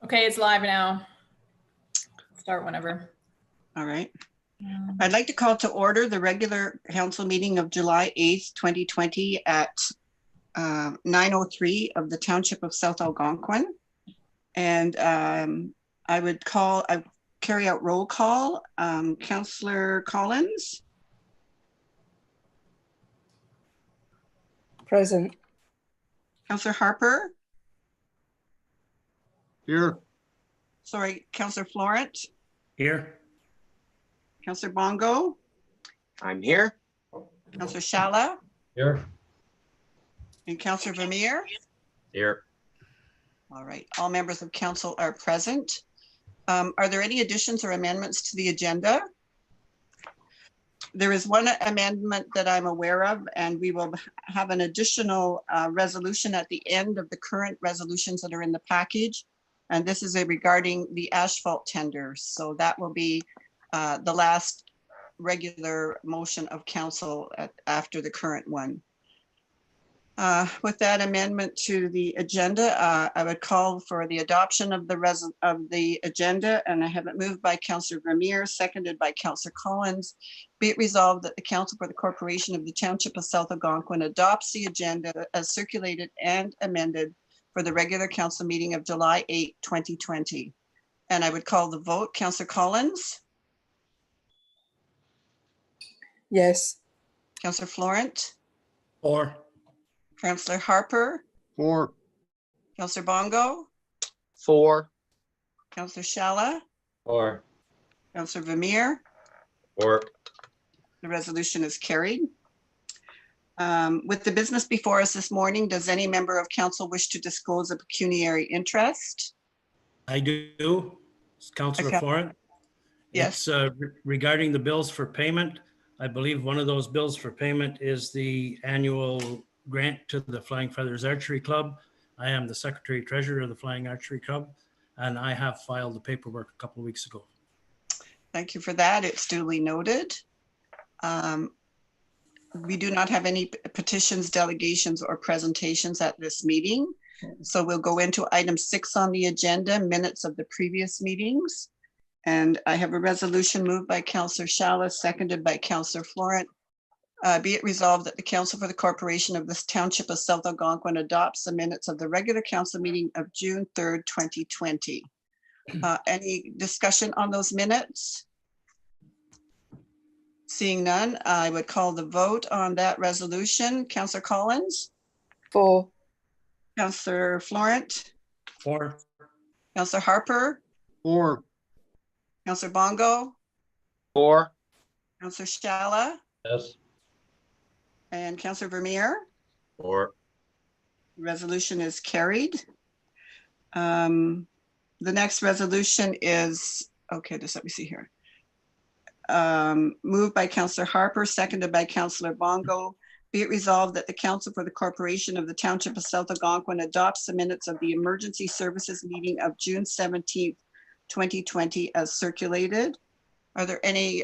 Okay, it's live now. Start whenever. All right. I'd like to call to order the regular council meeting of July 8th, 2020 at 9:03 of the Township of South Algonquin. And I would carry out roll call. Councillor Collins. Present. Councillor Harper. Here. Sorry, Councillor Florent. Here. Councillor Bongo. I'm here. Councillor Shala. Here. And Councillor Vermeer. Here. All right, all members of council are present. Are there any additions or amendments to the agenda? There is one amendment that I'm aware of, and we will have an additional resolution at the end of the current resolutions that are in the package. And this is regarding the asphalt tender. So that will be the last regular motion of council after the current one. With that amendment to the agenda, I would call for the adoption of the agenda, and I have it moved by Councillor Vermeer, seconded by Councillor Collins. Be it resolved that the Council for the Corporation of the Township of South Algonquin adopts the agenda as circulated and amended for the regular council meeting of July 8, 2020. And I would call the vote. Councillor Collins. Yes. Councillor Florent. 4. Councillor Harper. 4. Councillor Bongo. 4. Councillor Shala. 4. Councillor Vermeer. 4. The resolution is carried. With the business before us this morning, does any member of council wish to disclose a pecuniary interest? I do. It's Councillor Okay. Florent. Yes. It's regarding the bills for payment. I believe one of those bills for payment is the annual grant to the Flying Feathers Archery Club. I am the Secretary Treasurer of the Flying Archery Club, and I have filed the paperwork a couple of weeks ago. Thank you for that. It's duly noted. We do not have any petitions, delegations, or presentations at this meeting. So we'll go into item 6 on the agenda, minutes of the previous meetings. And I have a resolution moved by Councillor Shala, seconded by Councillor Florent. Be it resolved that the Council for the Corporation of this Township of South Algonquin adopts the minutes of the regular council meeting of June 3rd, 2020. Any discussion on those minutes? Seeing none, I would call the vote on that resolution. Councillor Collins. 4. Councillor Florent. 4. Councillor Harper. 4. Councillor Bongo. 4. Councillor Shala. Yes. And Councillor Vermeer. 4. The resolution is carried. The next resolution is, okay, just let me see here. Moved by Councillor Harper, seconded by Councillor Bongo. Be it resolved that the Council for the Corporation of the Township of South Algonquin adopts the minutes of the Emergency Services meeting of June 17th, 2020 as circulated. Are there any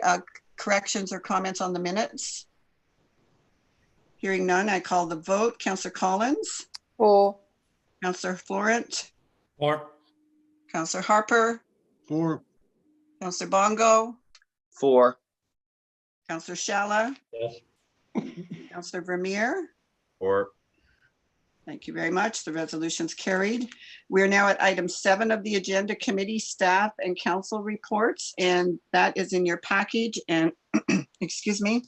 corrections or comments on the minutes? Hearing none, I call the vote. Councillor Collins. 4. Councillor Florent. 4. Councillor Harper. 4. Councillor Bongo. 4. Councillor Shala. Yes. Councillor Vermeer. 4. Thank you very much. The resolution's carried. We are now at item 7 of the agenda, committee, staff, and council reports, and that is in your package. And excuse me,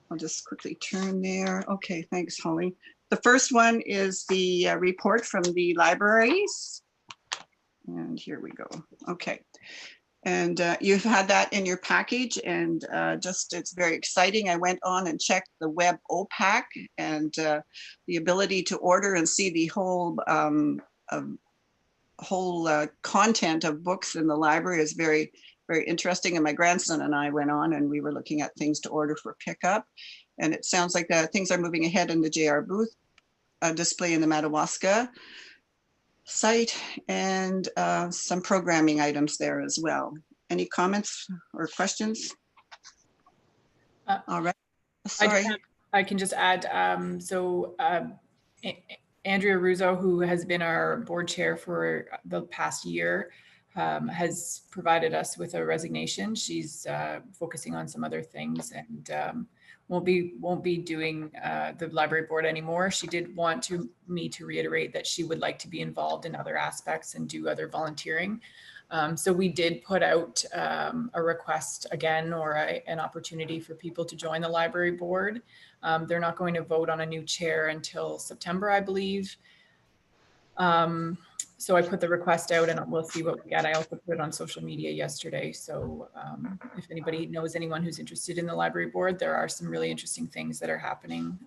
I'll just quickly turn there. Okay, thanks, Holly. The first one is the report from the libraries. And here we go. Okay. And you've had that in your package, and it's very exciting. I went on and checked the web OPAC, and the ability to order and see the whole content of books in the library is very, very interesting. And my grandson and I went on and we were looking at things to order for pickup. And it sounds like things are moving ahead in the JR booth display in the Madawaska site, and some programming items there as well. Any comments or questions? All right. I Sorry. can just add, Andrea Russo, who has been our board chair for the past year, has provided us with a resignation. She's focusing on some other things and won't be doing the library board anymore. She did want me to reiterate that she would like to be involved in other aspects and do other volunteering. So we did put out a request again, or an opportunity for people to join the library board. They're not going to vote on a new chair until September, I believe. So I put the request out and we'll see what we get. I also put it on social media yesterday. So if anybody knows anyone who's interested in the library board, there are some really interesting things that are happening.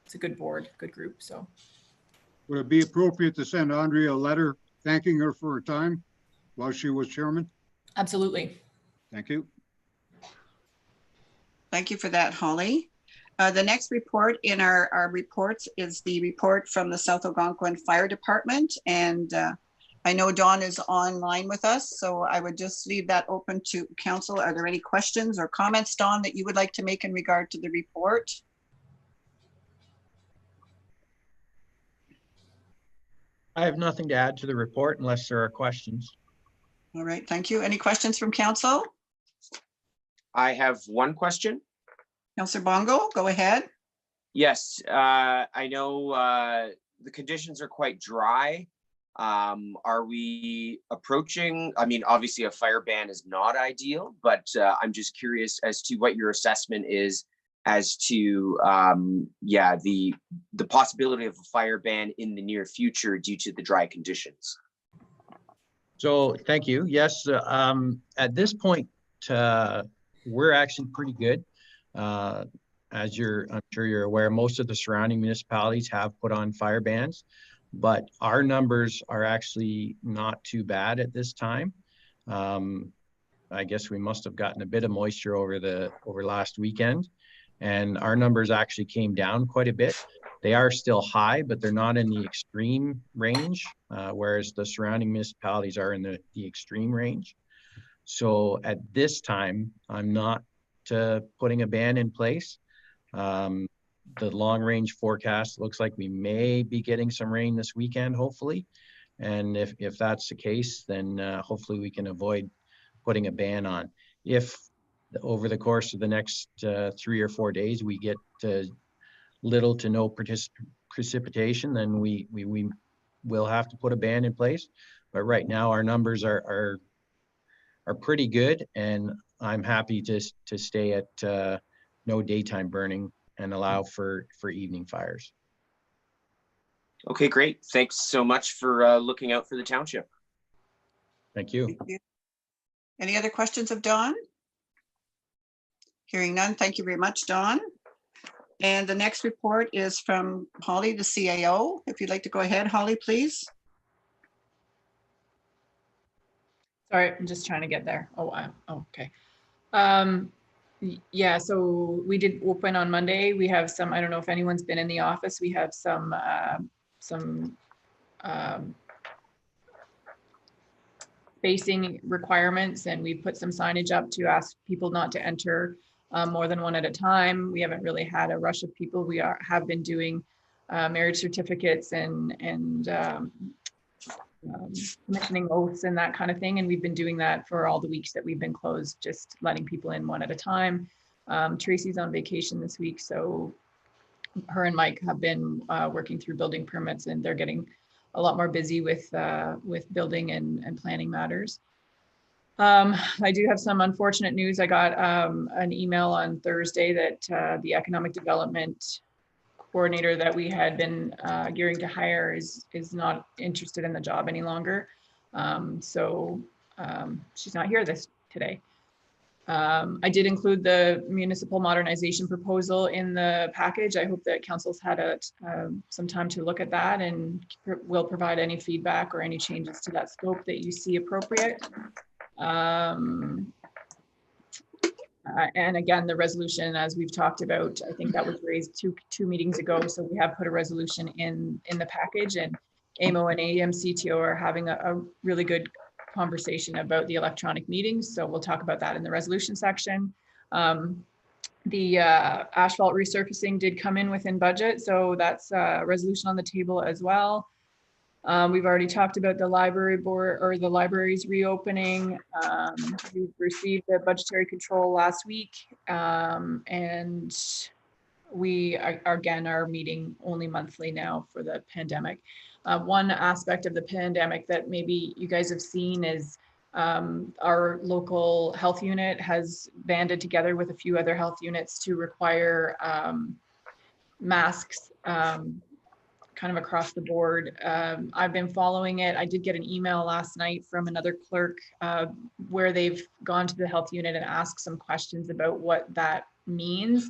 It's a good board, good group. So Would it be appropriate to send Andrea a letter thanking her for her time while she was chairman? absolutely. Thank you. Thank you for that, Holly. The next report in our reports is the report from the South Algonquin Fire Department. And I know Dawn is online with us, so I would just leave that open to council. Are there any questions or comments, Dawn, that you would like to make in regard to the report? I have nothing to add to the report unless there are questions. All right, thank you. Any questions from council? I have one question. Councillor Bongo, go ahead. Yes, I know the conditions are quite dry. Are we approaching, I mean, obviously a fire ban is not ideal, but I'm just curious as to what your assessment is as to, yeah, the possibility of a fire ban in the near future due to the dry conditions. So thank you. Yes, at this point, we're actually pretty good. As I'm sure you're aware, most of the surrounding municipalities have put on fire bans, but our numbers are actually not too bad at this time. I guess we must have gotten a bit of moisture over last weekend, and our numbers actually came down quite a bit. They are still high, but they're not in the extreme range, whereas the surrounding municipalities are in the extreme range. So at this time, I'm not putting a ban in place. The long range forecast looks like we may be getting some rain this weekend, hopefully. And if that's the case, then hopefully we can avoid putting a ban on. If over the course of the next 3 or 4 days, we get little to no precipitation, then we will have to put a ban in place. But right now our numbers are pretty good, and I'm happy to stay at no daytime burning and allow for evening fires. Okay, great. Thanks so much for looking out for the township. Thank you. Thank you. Any other questions of Dawn? Hearing none, thank you very much, Dawn. And the next report is from Holly, the CAO. If you'd like to go ahead, Holly, please. Sorry, I'm just trying to get there. Oh, okay. Yeah, so we did open on Monday. We have some, I don't know if anyone's been in the office. We have some spacing requirements, and we put some signage up to ask people not to enter more than one at a time. We haven't really had a rush of people. We have been doing marriage certificates and commissioning oaths and that kind of thing. And we've been doing that for all the weeks that we've been closed, just letting people in one at a time. Tracy's on vacation this week, so her and Mike have been working through building permits, and they're getting a lot more busy with building and planning matters. I do have some unfortunate news. I got an email on Thursday that the economic development coordinator that we had been gearing to hire is not interested in the job any longer. So she's not here today. I did include the municipal modernization proposal in the package. I hope that council's had some time to look at that and will provide any feedback or any changes to that scope that you see appropriate. And again, the resolution, as we've talked about, I think that was raised two meetings ago. So we have put a resolution in the package, and AMO and AMCTO are having a really good conversation about the electronic meetings. So we'll talk about that in the resolution section. The asphalt resurfacing did come in within budget, so that's a resolution on the table as well. We've already talked about the library board or the libraries reopening. We've received the budgetary control last week, and we again are meeting only monthly now for the pandemic. One aspect of the pandemic that maybe you guys have seen is our local health unit has banded together with a few other health units to require masks kind of across the board. I've been following it. I did get an email last night from another clerk where they've gone to the health unit and asked some questions about what that means.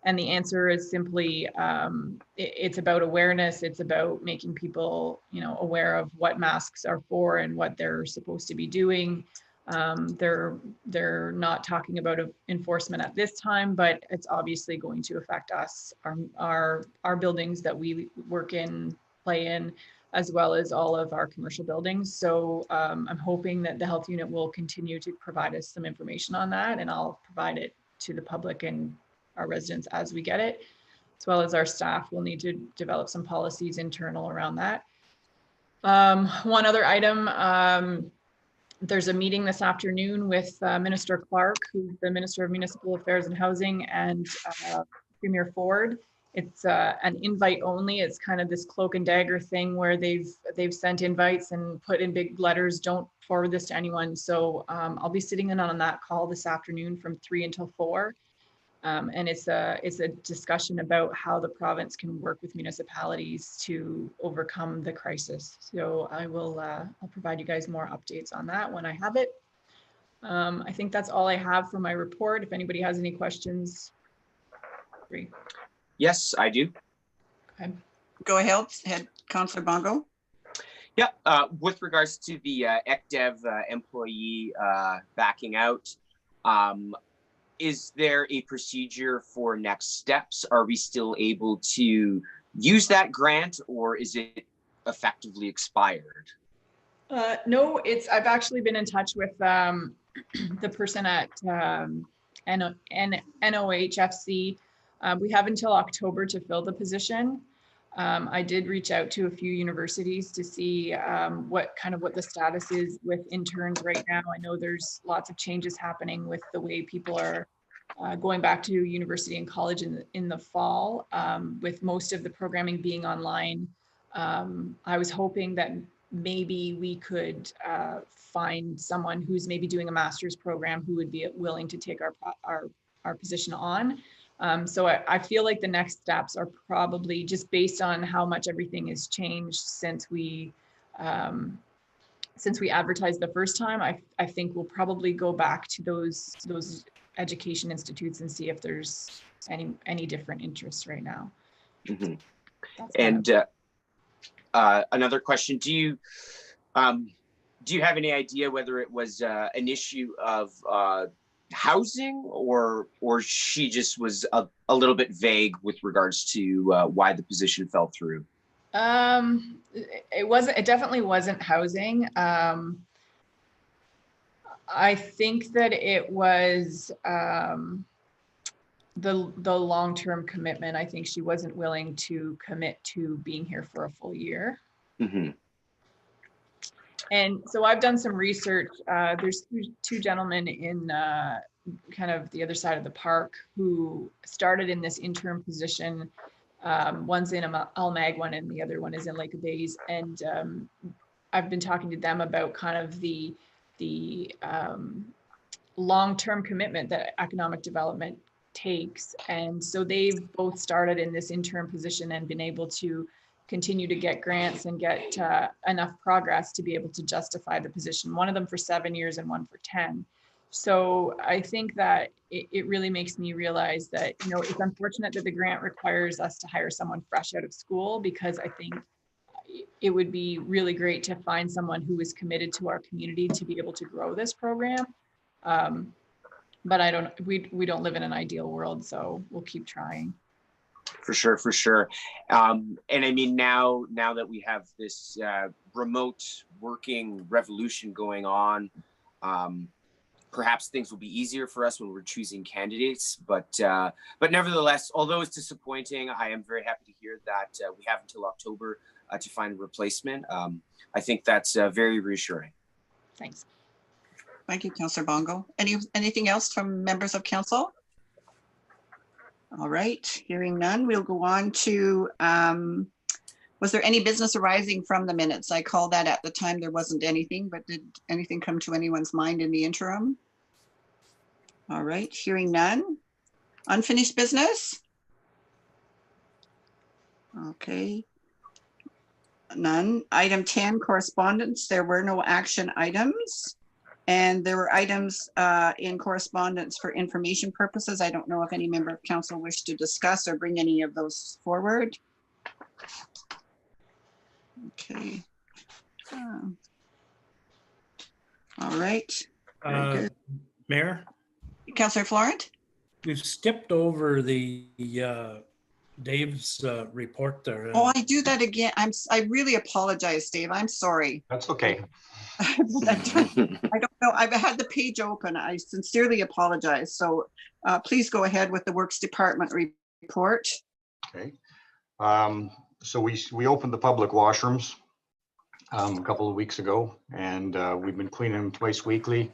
And the answer is simply, it's about awareness. It's about making people, aware of what masks are for and what they're supposed to be doing. They're not talking about enforcement at this time, but it's obviously going to affect us, our buildings that we work in, play in, as well as all of our commercial buildings. So I'm hoping that the health unit will continue to provide us some information on that, and I'll provide it to the public and our residents as we get it, as well as our staff will need to develop some policies internal around that. One other item, there's a meeting this afternoon with Minister Clark, who's the Minister of Municipal Affairs and Housing, and Premier Ford. It's an invite only. It's kind of this cloak and dagger thing where they've sent invites and put in big letters, don't forward this to anyone. So I'll be sitting in on that call this afternoon from 3 until 4. And it's a discussion about how the province can work with municipalities to overcome the crisis. So I'll provide you guys more updates on that when I have it. I think that's all I have for my report. If anybody has any questions. Great. Yes, I do. Okay. Go ahead, Councillor Bongo. Yeah, with regards to the ECDEV employee backing out, is there a procedure for next steps? Are we still able to use that grant, or is it effectively expired? No, I've actually been in touch with the person at NOHFC. We have until October to fill the position. I did reach out to a few universities to see what the status is with interns right now. I know there's lots of changes happening with the way people are going back to university and college in the fall, with most of the programming being online. I was hoping that maybe we could find someone who's maybe doing a master's program who would be willing to take our position on. So I feel like the next steps are probably just based on how much everything has changed since we advertised the first time. I think we'll probably go back to those education institutes and see if there's any different interests right now. Mm-hmm. And another question: do you have any idea whether it was an issue of housing, or she just was a little bit vague with regards to why the position fell through? It definitely wasn't housing. I think that it was the long-term commitment. I think she wasn't willing to commit to being here for a full year. Mm-hmm. And so I've done some research. There's two gentlemen in kind of the other side of the park who started in this interim position. One's in Almag one, and the other one is in Lake of Bays. And I've been talking to them about kind of the long-term commitment that economic development takes. And so they've both started in this interim position and been able to continue to get grants and get enough progress to be able to justify the position. One of them for 7 years and one for 10. So I think that it really makes me realize that, it's unfortunate that the grant requires us to hire someone fresh out of school, because I think it would be really great to find someone who is committed to our community to be able to grow this program. But we don't live in an ideal world, so we'll keep trying. For sure, for sure. And I mean, now that we have this remote working revolution going on, perhaps things will be easier for us when we're choosing candidates. But nevertheless, although it's disappointing, I am very happy to hear that we have until October to find a replacement. I think that's very reassuring. Thanks. Thank you, Councillor Bongo. Anything else from members of council? All right, hearing none, we'll go on to, was there any business arising from the minutes? I called that at the time there wasn't anything, but did anything come to anyone's mind in the interim? All right, hearing none. Unfinished business? Okay. None. Item 10, correspondence. There were no action items. And there were items in correspondence for information purposes. I don't know if any member of council wish to discuss or bring any of those forward. Okay. All right. Very good. Mayor, Councillor Florent? we've skipped over the Dave's report there. Oh, I do that again. I really apologize, Dave. I'm sorry. That's okay. I don't know. I've had the page open. I sincerely apologize. So please go ahead with the Works Department report. Okay. So we opened the public washrooms a couple of weeks ago, and we've been cleaning them twice weekly.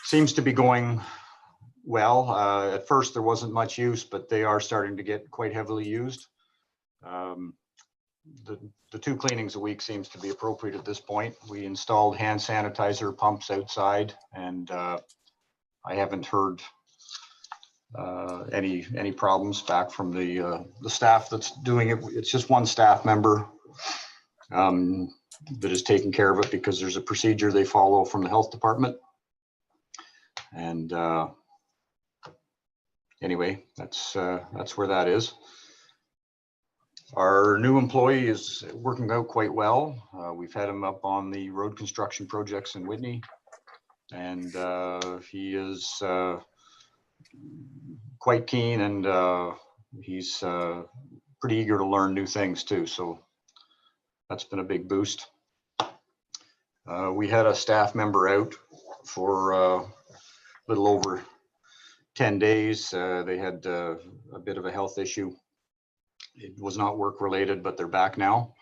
Seems to be going well. At first there wasn't much use, but they are starting to get quite heavily used. The 2 cleanings a week seems to be appropriate at this point. We installed hand sanitizer pumps outside, and I haven't heard any problems back from the staff that's doing it. It's just one staff member that is taking care of it because there's a procedure they follow from the health department. And anyway, that's where that is. Our new employee is working out quite well. We've had him up on the road construction projects in Whitney, and he is quite keen, and he's pretty eager to learn new things too. So that's been a big boost. We had a staff member out for a little over 10 days. They had a bit of a health issue. It was not work related, but they're back now.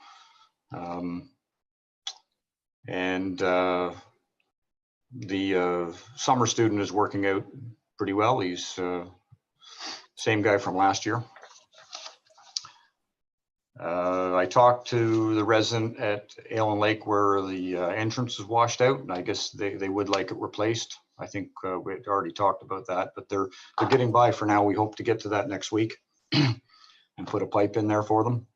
The summer student is working out pretty well. He's same guy from last year. I talked to the resident at Allen Lake where the entrance is washed out, and I guess they would like it replaced. I think we had already talked about that, but they're getting by for now. We hope to get to that next week and put a pipe in there for them.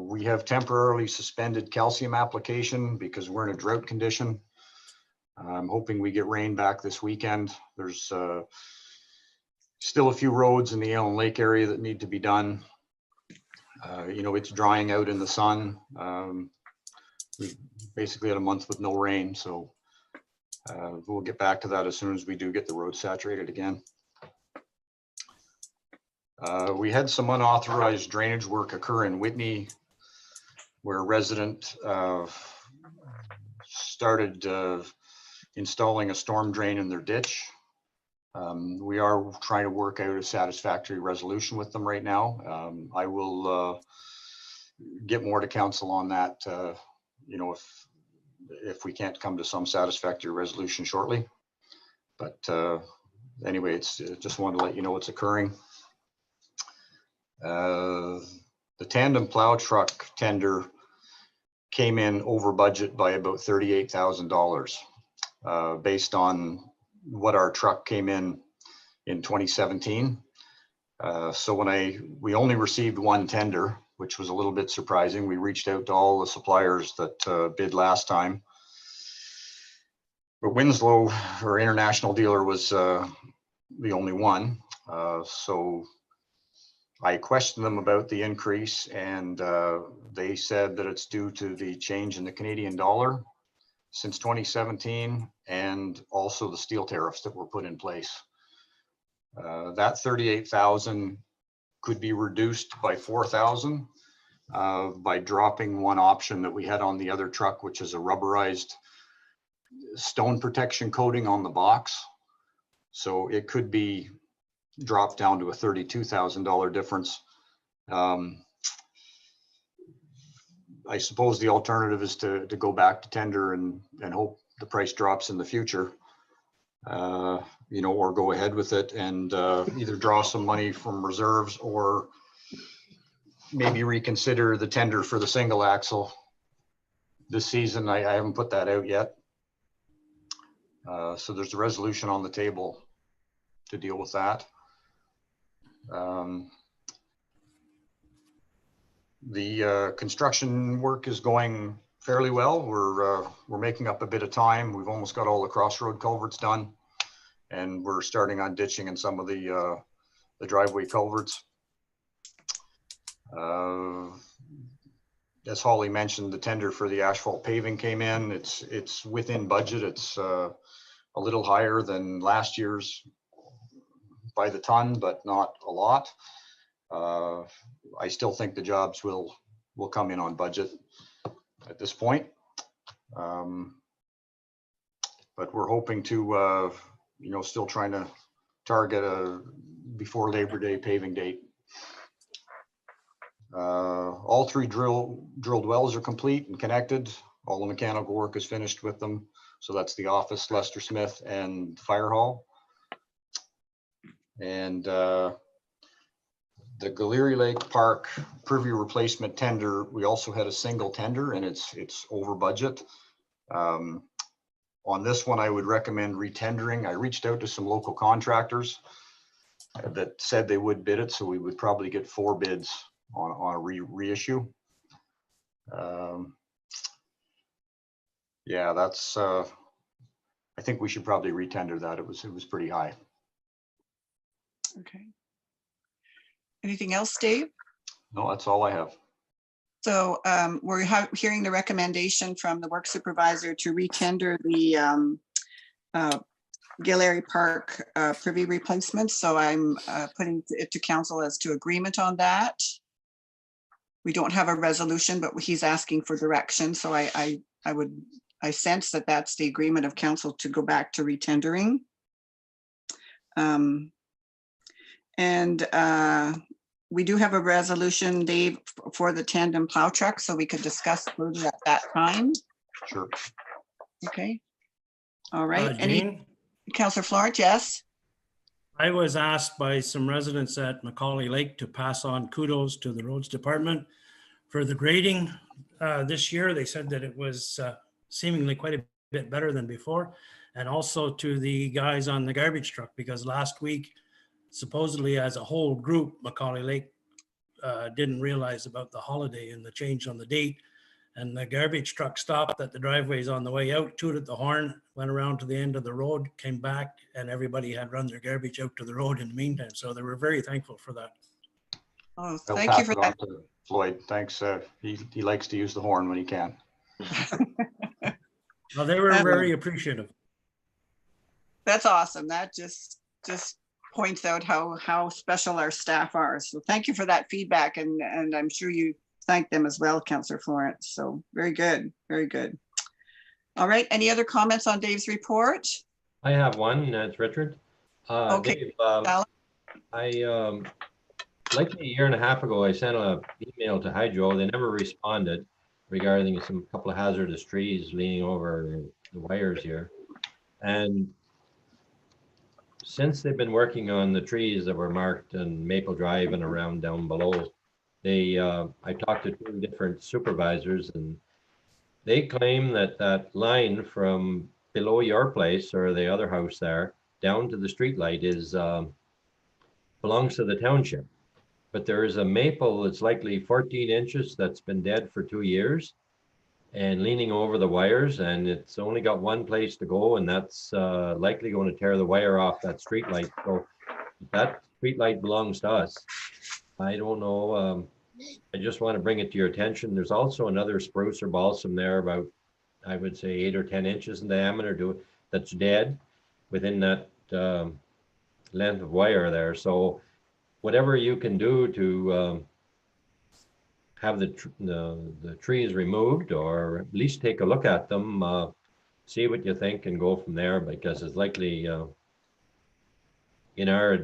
We have temporarily suspended calcium application because we're in a drought condition. I'm hoping we get rain back this weekend. There's still a few roads in the Allen Lake area that need to be done. You know, it's drying out in the sun. We basically had a month with no rain, so we'll get back to that as soon as we do get the road saturated again. We had some unauthorized drainage work occur in Whitney where a resident started installing a storm drain in their ditch. We are trying to work out a satisfactory resolution with them right now. I will get more to council on that, you know, if we can't come to some satisfactory resolution shortly. But anyway, just wanted to let you know it's occurring. The tandem plow truck tender came in over budget by about $38,000 based on what our truck came in 2017. So we only received one tender, which was a little bit surprising. We reached out to all the suppliers that bid last time, but Winslow, our international dealer, was the only one. So I questioned them about the increase, and they said that it's due to the change in the Canadian dollar since 2017 and also the steel tariffs that were put in place. That 38,000 could be reduced by 4,000 by dropping one option that we had on the other truck, which is a rubberized stone protection coating on the box. So it could be dropped down to a $32,000 difference. I suppose the alternative is to go back to tender and hope the price drops in the future, you know, or go ahead with it and either draw some money from reserves or maybe reconsider the tender for the single axle this season. I haven't put that out yet. So there's a resolution on the table to deal with that. The construction work is going fairly well. We're making up a bit of time. We've almost got all the crossroad culverts done, and we're starting on ditching in some of the driveway culverts. As Holly mentioned, the tender for the asphalt paving came in. It's within budget. It's a little higher than last year's by the ton, but not a lot. I still think the jobs will come in on budget at this point. But we're hoping to, you know, still trying to target a before Labor Day paving date. All three drilled wells are complete and connected. All the mechanical work is finished with them. So that's the office, Lester Smith, and fire hall. And the Gallery Lake Park privy replacement tender, we also had a single tender, and it's over budget. On this one, I would recommend retendering. I reached out to some local contractors that said they would bid it, so we would probably get 4 bids on a reissue. Yeah, that's. I think we should probably retender that. It was pretty high. Okay. Anything else, Dave? No, that's all I have. So we're hearing the recommendation from the work supervisor to retender the Gallery Park privy replacement. So I'm putting it to council as to agreement on that. We don't have a resolution, but he's asking for direction. So I sense that that's the agreement of council to go back to retendering. We do have a resolution, Dave, for the tandem plow truck, so we could discuss further at that time. Sure. Okay. All right. Jane, Councillor Florence, yes? I was asked by some residents at Macaulay Lake to pass on kudos to the roads department for the grading this year. They said that it was seemingly quite a bit better than before. And also to the guys on the garbage truck, because last week, supposedly as a whole group, Macaulay Lake didn't realize about the holiday and the change on the date. And the garbage truck stopped at the driveways on the way out, tooted the horn, went around to the end of the road, came back, and everybody had run their garbage out to the road in the meantime. So they were very thankful for that. Oh, I'll thank you pass for it on that. to Floyd. Thanks. He likes to use the horn when he can. Well, they were very appreciative. That's awesome. That just points out how special our staff are. So thank you for that feedback. And I'm sure you thank them as well, Councillor Florence. So very good, very good. All right, any other comments on Dave's report? I have one, it's Richard. Okay. Dave, like a year and a half ago, I sent an email to Hydro. They never responded regarding a couple of hazardous trees leaning over the wires here. And since they've been working on the trees that were marked in Maple Drive and around down below, I talked to 2 different supervisors, and they claim that that line from below your place or the other house there down to the street light is belongs to the township. But there is a maple that's likely 14 inches that's been dead for 2 years and leaning over the wires, and it's only got one place to go, and that's likely going to tear the wire off that street light. So if that street light belongs to us, I don't know. I just want to bring it to your attention. There's also another spruce or balsam there about, I would say 8 or 10 inches in diameter that's dead within that length of wire there. So whatever you can do to have the trees removed, or at least take a look at them, see what you think and go from there, because it's likely in our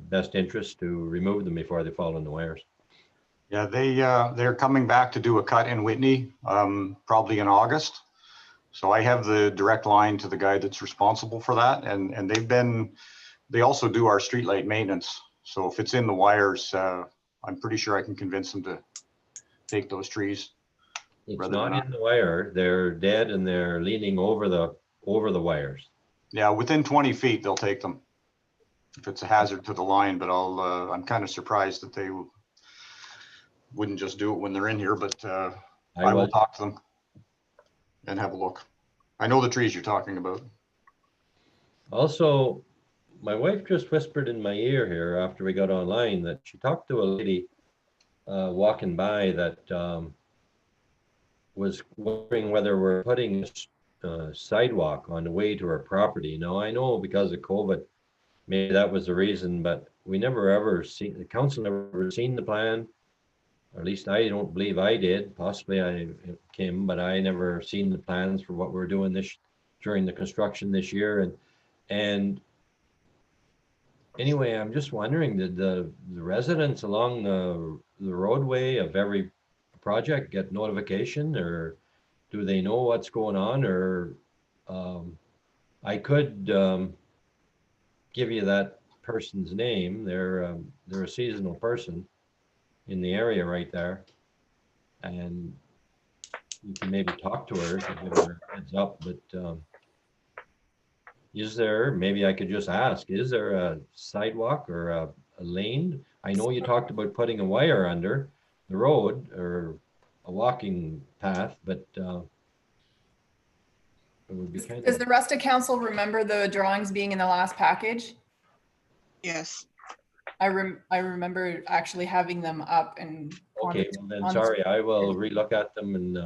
best interest to remove them before they fall in the wires. Yeah, they're coming back to do a cut in Whitney, probably in August. So I have the direct line to the guy that's responsible for that, and they also do our streetlight maintenance. So if it's in the wires, I'm pretty sure I can convince them to take those trees. It's not in the wire. They're dead and they're leaning over the wires. Yeah, within 20 feet, they'll take them if it's a hazard to the line, but I'm kind of surprised that they wouldn't just do it when they're in here, but I will talk to them and have a look. I know the trees you're talking about. Also, my wife just whispered in my ear here after we got online that she talked to a lady walking by that was wondering whether we're putting a sidewalk on the way to her property. Now, I know because of COVID, maybe that was the reason, but we never ever seen, the council never seen the plan. Or at least I don't believe I did. Possibly Kim, but I never seen the plans for what we're doing during the construction this year. And anyway, I'm just wondering, did the residents along the roadway of every project get notification, or do they know what's going on? Or I could give you that person's name. They're a seasonal person in the area right there, and you can maybe talk to her to give her a heads up. But is there, maybe I could just ask, is there a sidewalk or a lane? I know you talked about putting a wire under the road or a walking path, but it would be kind of... Does the rest of council remember the drawings being in the last package? Yes. I remember actually having them up and. Okay, well then, sorry, I will relook at them and.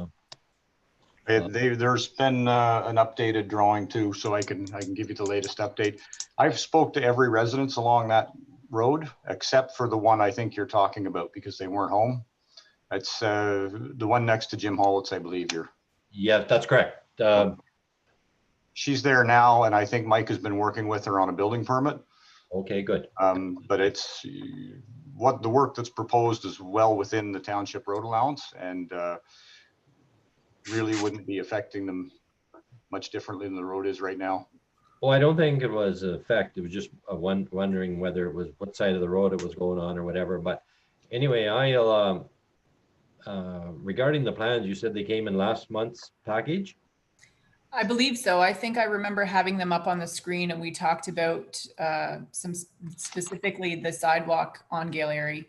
There's been an updated drawing too, so I can give you the latest update. I've spoke to every residence along that road except for the one I think you're talking about because they weren't home. It's the one next to Jim Hollis, I believe you're. Yeah, that's correct. She's there now, and I think Mike has been working with her on a building permit. Okay, good. But it's what the work that's proposed is well within the township road allowance, and really wouldn't be affecting them much differently than the road is right now. Well, I don't think it was an effect. It was just wondering whether it was what side of the road it was going on or whatever. But anyway, I'll regarding the plans, you said they came in last month's package? I believe so. I think I remember having them up on the screen, and we talked about some specifically the sidewalk on Gale Airy.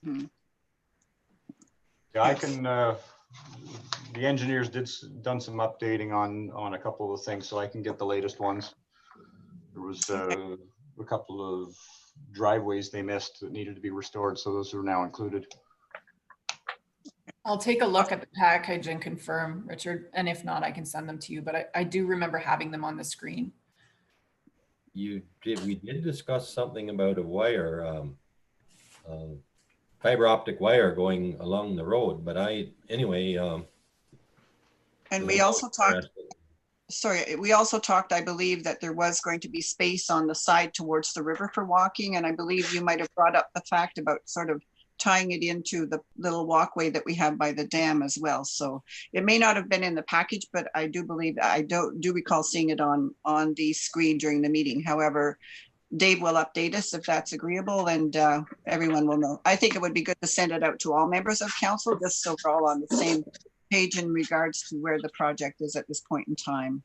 Yeah, I can. The engineers done some updating on a couple of things, so I can get the latest ones. There was a couple of driveways they missed that needed to be restored, so those are now included. I'll take a look at the package and confirm, Richard, and if not, I can send them to you, but I do remember having them on the screen. We did discuss something about a wire, fiber optic wire going along the road, but anyway. And we also talked, we also talked, I believe, that there was going to be space on the side towards the river for walking. And I believe you might have brought up the fact about sort of tying it into the little walkway that we have by the dam as well. So it may not have been in the package, but I do believe, I do recall seeing it on the screen during the meeting. However, Dave will update us if that's agreeable, and everyone will know. I think it would be good to send it out to all members of council, just so we're all on the same page in regards to where the project is at this point in time.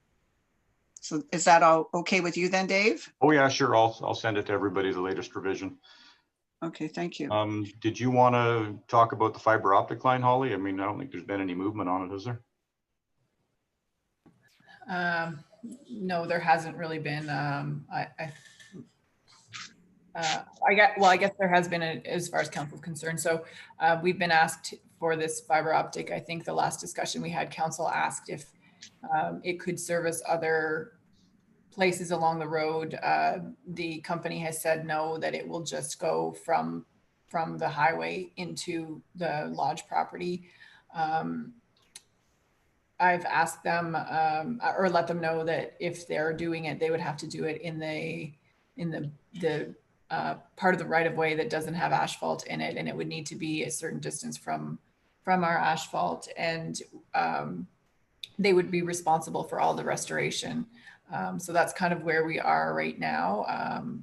So is that all okay with you then, Dave? Oh yeah, sure. I'll send it to everybody, the latest revision. Okay, thank you. Did you want to talk about the fiber optic line, Holly? I mean, I don't think there's been any movement on it, is there? No, there hasn't really been. I guess there has been as far as council is concerned. So we've been asked for this fiber optic. I think the last discussion we had, council asked if it could service other places along the road, the company has said no, that it will just go from the highway into the lodge property. I've asked them or let them know that if they're doing it, they would have to do it in the part of the right of way that doesn't have asphalt in it, and it would need to be a certain distance from our asphalt, and they would be responsible for all the restoration. So that's kind of where we are right now,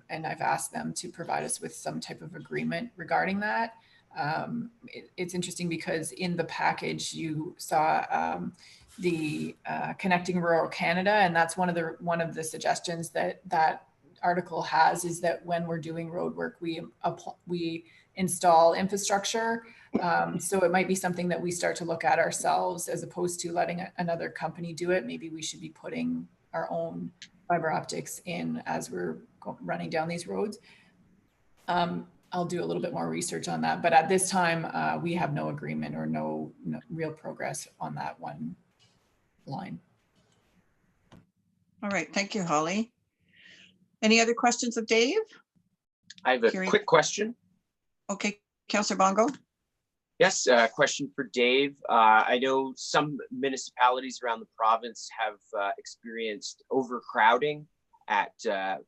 and I've asked them to provide us with some type of agreement regarding that. It's interesting because in the package you saw the Connecting Rural Canada, and that's one of the suggestions that article has, is that when we're doing road work, we install infrastructure. So it might be something that we start to look at ourselves as opposed to letting another company do it. Maybe we should be putting our own fiber optics in as we're running down these roads. I'll do a little bit more research on that, but at this time, we have no agreement or no real progress on that one line. All right, thank you, Holly. Any other questions of Dave? I have a Carrie. quick question. Okay, Councillor Bongo. Yes, question for Dave. I know some municipalities around the province have experienced overcrowding at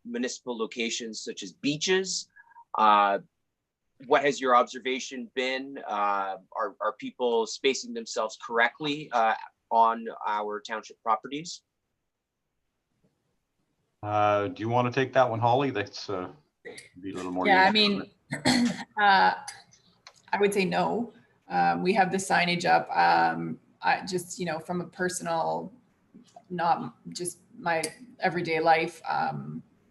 municipal locations such as beaches. What has your observation been? Are people spacing themselves correctly on our township properties? Do you want to take that one, Holly? That's be a little more. Yeah, I unique. mean, I would say no. We have the signage up. I just, from a personal, not just my everyday life,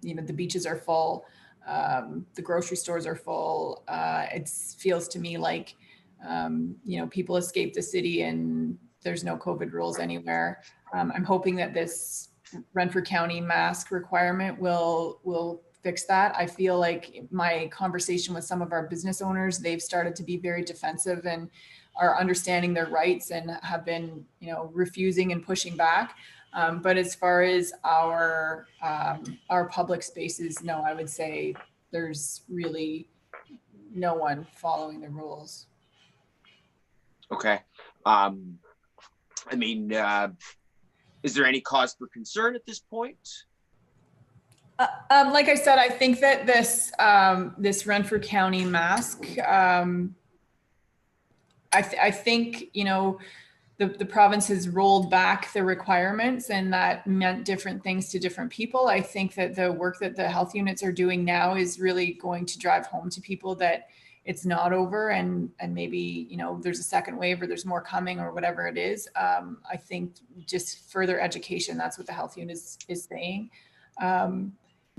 the beaches are full. The grocery stores are full. It feels to me like, people escape the city and there's no COVID rules anywhere. I'm hoping that this Renfrew County mask requirement will fix that. I feel like my conversation with some of our business owners, they've started to be very defensive and are understanding their rights and have been, refusing and pushing back. But as far as our public spaces, no, I would say there's really no one following the rules. Okay. I mean, is there any cause for concern at this point? Like I said, I think that this Renfrew County mask, I think, the province has rolled back the requirements, and that meant different things to different people. I think that the work that the health units are doing now is really going to drive home to people that it's not over, and maybe, there's a second wave or there's more coming or whatever it is. I think just further education, that's what the health unit is saying.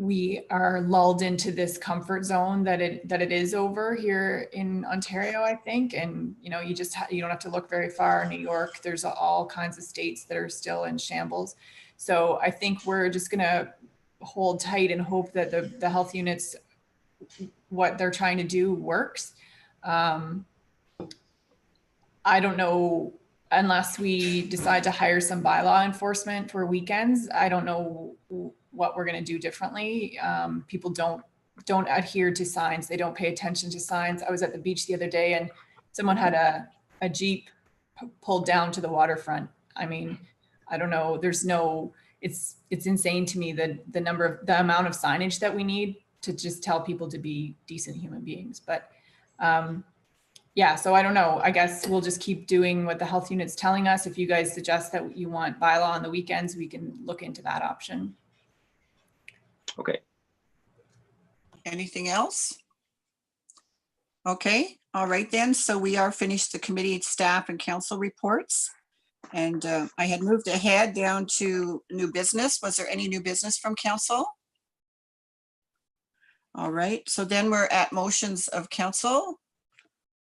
We are lulled into this comfort zone that it is over here in Ontario, I think. And, you don't have to look very far. New York, there's all kinds of states that are still in shambles. So I think we're just going to hold tight and hope that the health units, what they're trying to do works. I don't know, unless we decide to hire some bylaw enforcement for weekends, I don't know what we're going to do differently. People don't adhere to signs. They don't pay attention to signs. I was at the beach the other day and someone had a Jeep pulled down to the waterfront. I mean, I don't know. It's insane to me that the amount of signage that we need to just tell people to be decent human beings. But yeah, so I don't know. I guess we'll just keep doing what the health unit's telling us. If you guys suggest that you want bylaw on the weekends, we can look into that option. Okay. Anything else? Okay, all right then. So we are finished the committee, staff and council reports. And I had moved ahead down to new business. Was there any new business from council? All right, so then we're at motions of council.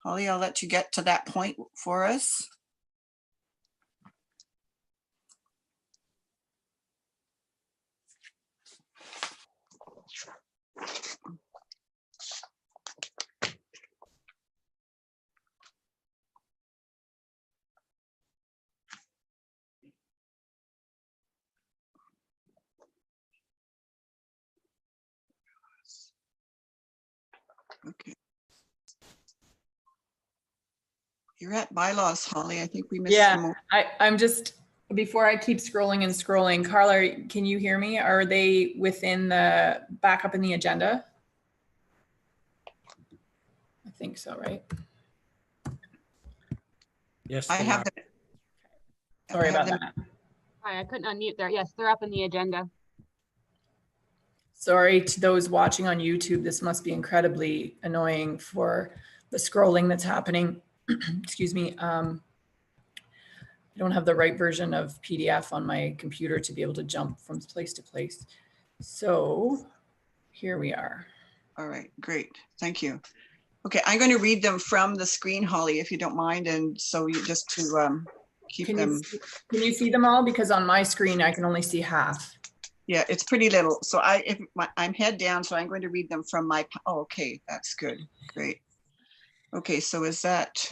Holly, I'll let you get to that point for us. You're at bylaws, Holly. I think we missed. Yeah, I'm just, before I keep scrolling and scrolling, Carla, can you hear me? Are they within the backup in the agenda? I think so, right? Yes. I they have are. the. Sorry I have about them- that. Hi, I couldn't unmute there. Yes, they're up in the agenda. Sorry to those watching on YouTube. This must be incredibly annoying for the scrolling that's happening. Excuse me. I don't have the right version of PDF on my computer to be able to jump from place to place. So here we are. All right, great. Thank you. Okay, I'm going to read them from the screen, Holly, if you don't mind. And so you just to keep them. Can you see them all? Because on my screen, I can only see half. Yeah, it's pretty little. So I'm head down, so I'm going to read them from my, oh, okay, that's good. Great. Okay, so is that,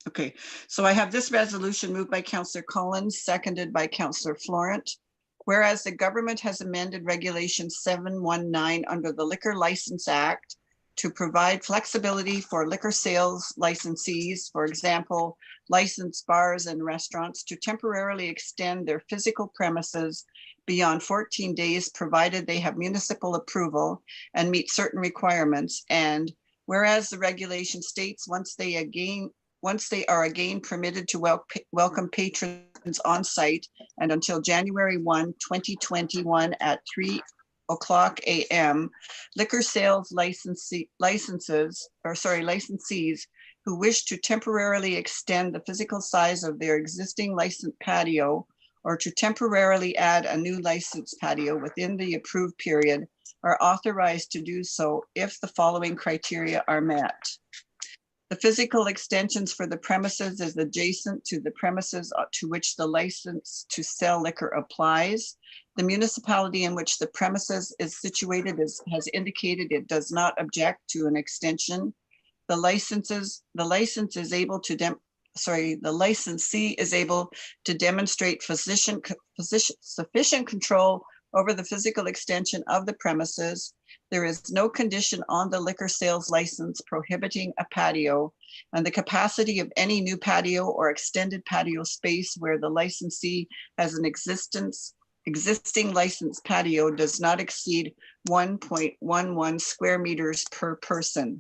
okay, so I have this resolution moved by Councillor Collins, seconded by Councillor Florent. Whereas the government has amended Regulation 719 under the Liquor License Act to provide flexibility for liquor sales licensees, for example, licensed bars and restaurants, to temporarily extend their physical premises beyond 14 days, provided they have municipal approval and meet certain requirements. And whereas the regulation states once they are again permitted to welcome patrons on site and until January 1, 2021 at 3:00 a.m., liquor sales licensees who wish to temporarily extend the physical size of their existing licensed patio or to temporarily add a new licensed patio within the approved period are authorized to do so if the following criteria are met. The physical extensions for the premises is adjacent to the premises to which the license to sell liquor applies. The municipality in which the premises is situated has indicated it does not object to an extension. The licensee is able to demonstrate sufficient control over the physical extension of the premises. There is no condition on the liquor sales license prohibiting a patio, and the capacity of any new patio or extended patio space where the licensee has an existing licensed patio does not exceed 1.11 square meters per person.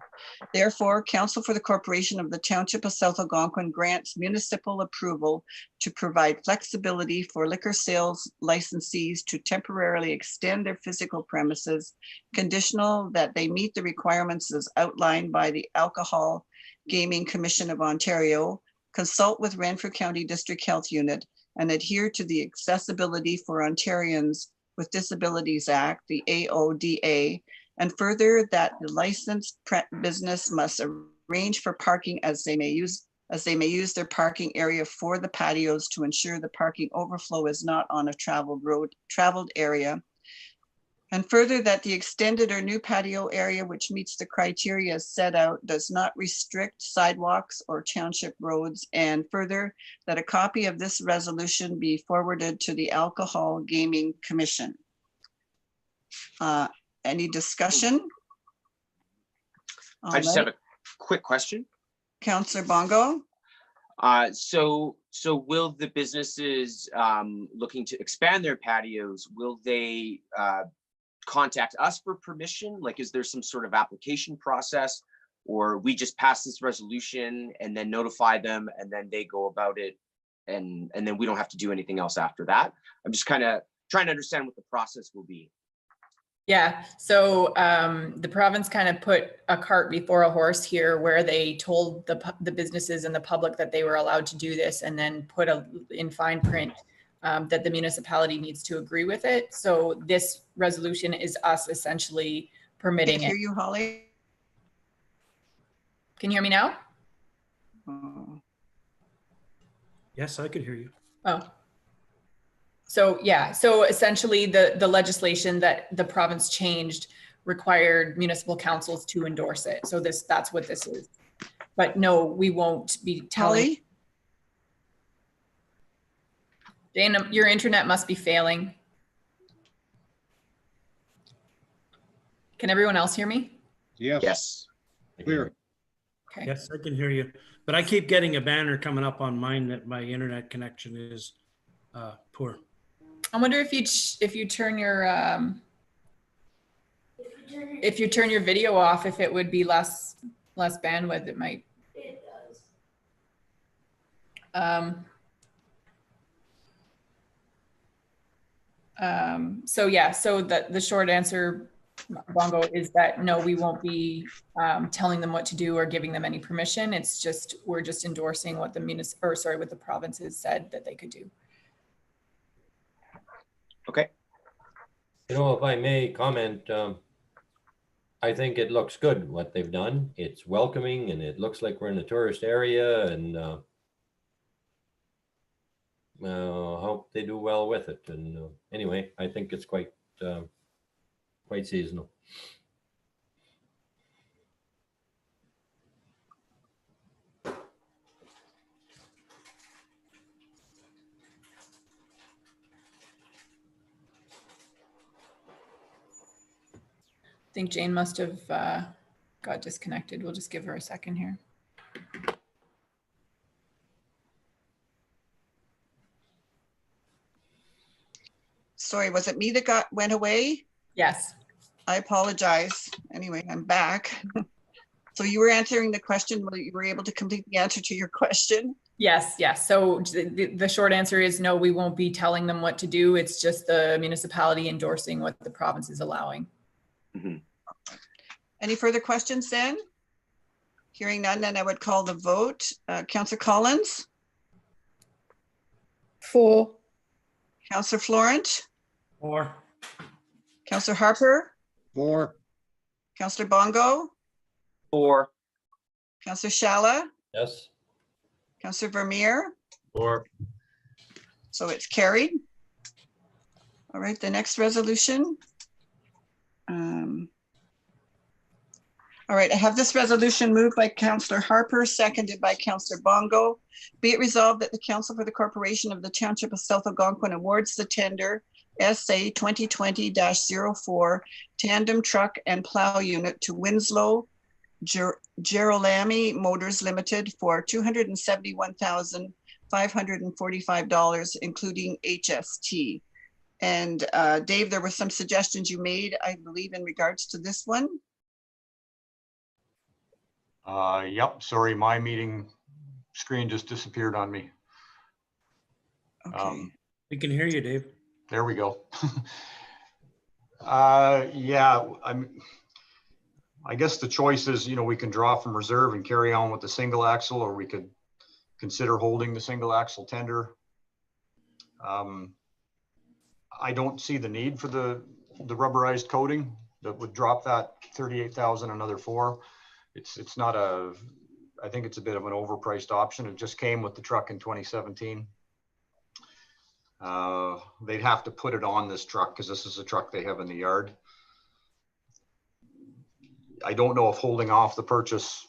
Therefore, Council for the Corporation of the Township of South Algonquin grants municipal approval to provide flexibility for liquor sales licensees to temporarily extend their physical premises, conditional that they meet the requirements as outlined by the Alcohol Gaming Commission of Ontario, consult with Renfrew County District Health Unit, and adhere to the Accessibility for Ontarians with Disabilities Act, the AODA, and further that the licensed business must arrange for parking as they may use their parking area for the patios to ensure the parking overflow is not on a traveled area. And further that the extended or new patio area which meets the criteria set out does not restrict sidewalks or township roads. And further that a copy of this resolution be forwarded to the Alcohol Gaming Commission. Any discussion? I just have a quick question. Councillor Bongo. So will the businesses looking to expand their patios, will they contact us for permission? Like, is there some sort of application process, or we just pass this resolution and then notify them and then they go about it and then we don't have to do anything else after that? I'm just kind of trying to understand what the process will be. Yeah, so the province kind of put a cart before a horse here where they told the businesses and the public that they were allowed to do this, and then put in fine print that the municipality needs to agree with it. So this resolution is us essentially permitting Can't hear it. you, Holly. Can you hear me now? Yes, I could hear you. Oh. So yeah, so essentially the legislation that the province changed required municipal councils to endorse it. So that's what this is. But no, we won't be telling. Holly? Dana, your internet must be failing. Can everyone else hear me? Yes, Yes. clear. Okay. Yes, I can hear you, but I keep getting a banner coming up on mine that my internet connection is poor. I wonder if you turn your video off, if it would be less bandwidth. It might. It does. So yeah, so the short answer, Bongo, is that no, we won't be telling them what to do or giving them any permission. It's just, we're just endorsing what what the provinces said that they could do. Okay. You know, if I may comment, I think it looks good what they've done. It's welcoming and it looks like we're in a tourist area, and hope they do well with it. And anyway, I think it's quite seasonal. I think Jane must have got disconnected. We'll just give her a second here. Sorry, was it me that went away? Yes. I apologize. Anyway, I'm back. So you were answering the question, you were able to complete the answer to your question? Yes, yes. So the short answer is no, we won't be telling them what to do. It's just the municipality endorsing what the province is allowing. Mm-hmm. Any further questions then? Hearing none, then I would call the vote. Councillor Collins? For. Councillor Florent? Or Councillor Harper? 4, Councillor Bongo? 4. Councillor Shala? Yes. Councillor Vermeer? Or So it's carried. All right, the next resolution. All right, I have this resolution moved by Councillor Harper, seconded by Councillor Bongo. Be it resolved that the Council for the Corporation of the Township of South Algonquin awards the tender SA 2020-04 tandem truck and plow unit to Winslow Girolami Motors Limited for $271,545, including HST. And Dave, there were some suggestions you made, I believe, in regards to this one. Yep, sorry, my meeting screen just disappeared on me. Okay. we can hear you, Dave. There we go. Yeah, I guess the choice is, we can draw from reserve and carry on with the single axle, or we could consider holding the single axle tender. I don't see the need for the rubberized coating that would drop that 38,000 another 4. It's not I think it's a bit of an overpriced option. It just came with the truck in 2017. They'd have to put it on this truck because this is a truck they have in the yard. I don't know if holding off the purchase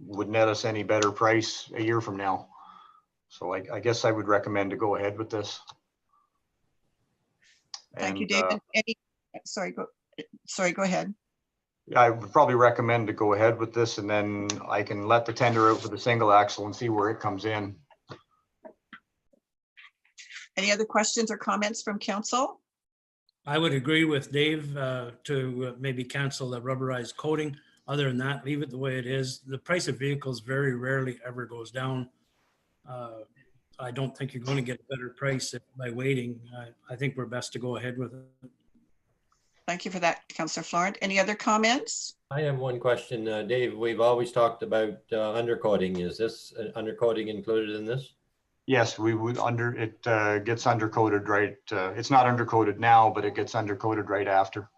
would net us any better price a year from now. So I guess I would recommend to go ahead with this. Thank you, And, David. Sorry, go ahead. Yeah, I would probably recommend to go ahead with this, and then I can let the tender out for the single axle and see where it comes in. Any other questions or comments from council? I would agree with Dave to maybe cancel the rubberized coating. Other than that, leave it the way it is. The price of vehicles very rarely ever goes down. I don't think you're going to get a better price by waiting. I think we're best to go ahead with it. Thank you for that, Councillor Florent. Any other comments? I have one question, Dave. We've always talked about undercoating. Is this undercoating included in this? Yes, we would it gets undercoated right. It's not undercoated now, but it gets undercoated right after.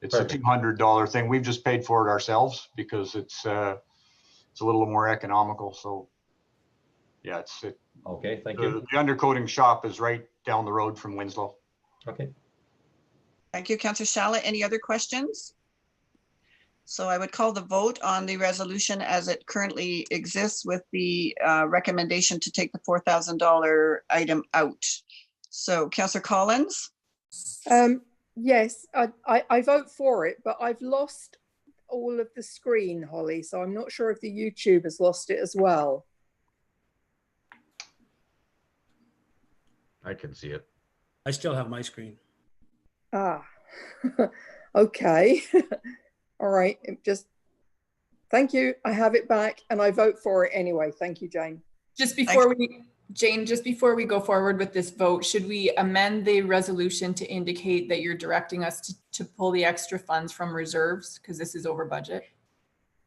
It's Perfect. a $200 thing. We've just paid for it ourselves because it's a little more economical. So yeah, Okay, thank you. The undercoating shop is right down the road from Winslow. Okay. Thank you, Councillor Shala. Any other questions? So I would call the vote on the resolution as it currently exists with the recommendation to take the $4,000 item out. So Councillor Collins? Yes, I vote for it, but I've lost all of the screen, Holly, so I'm not sure if the YouTube has lost it as well. I can see it. I still have my screen. Ah, okay. All right, just thank you. I have it back and I vote for it anyway. Thank you, Jane. Just before Jane, just before we go forward with this vote, should we amend the resolution to indicate that you're directing us to pull the extra funds from reserves because this is over budget?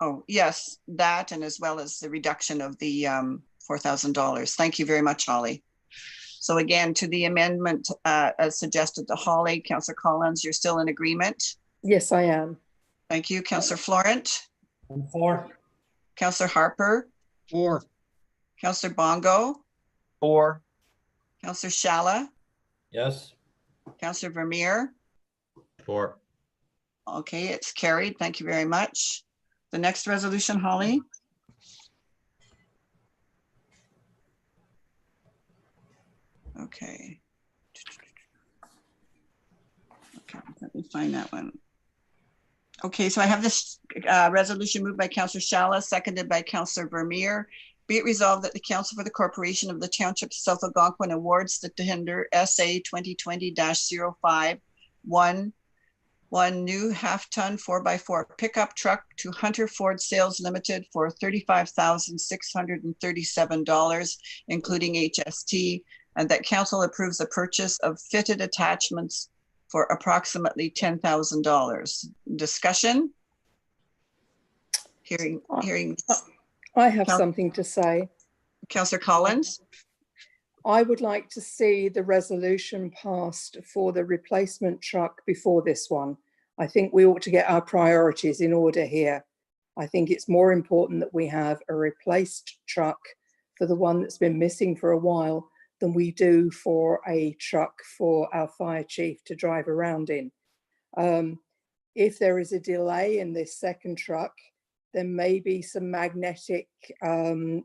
Oh, yes, that and as well as the reduction of the $4,000. Thank you very much, Holly. So again, to the amendment as suggested to Holly, Councillor Collins, you're still in agreement? Yes, I am. Thank you. Councillor Florent? I'm for. Councillor Harper? 4, Councillor Bongo? 4, Councillor Shala? Yes, Councillor Vermeer? 4. Okay, it's carried. Thank you very much. The next resolution, Holly? Okay. Okay, let me find that one. Okay, so I have this resolution moved by Councillor Shala, seconded by Councillor Vermeer. Be it resolved that the Council for the Corporation of the Township of South Algonquin awards the tender SA 2020-05 one new half-ton 4x4 pickup truck to Hunter Ford Sales Limited for $35,637, including HST, and that council approves the purchase of fitted attachments for approximately $10,000. Discussion? Hearing. I have something to say. Councillor Collins? I would like to see the resolution passed for the replacement truck before this one. I think we ought to get our priorities in order here. I think it's more important that we have a replaced truck for the one that's been missing for a while than we do for a truck for our fire chief to drive around in. If there is a delay in this second truck, there may be some magnetic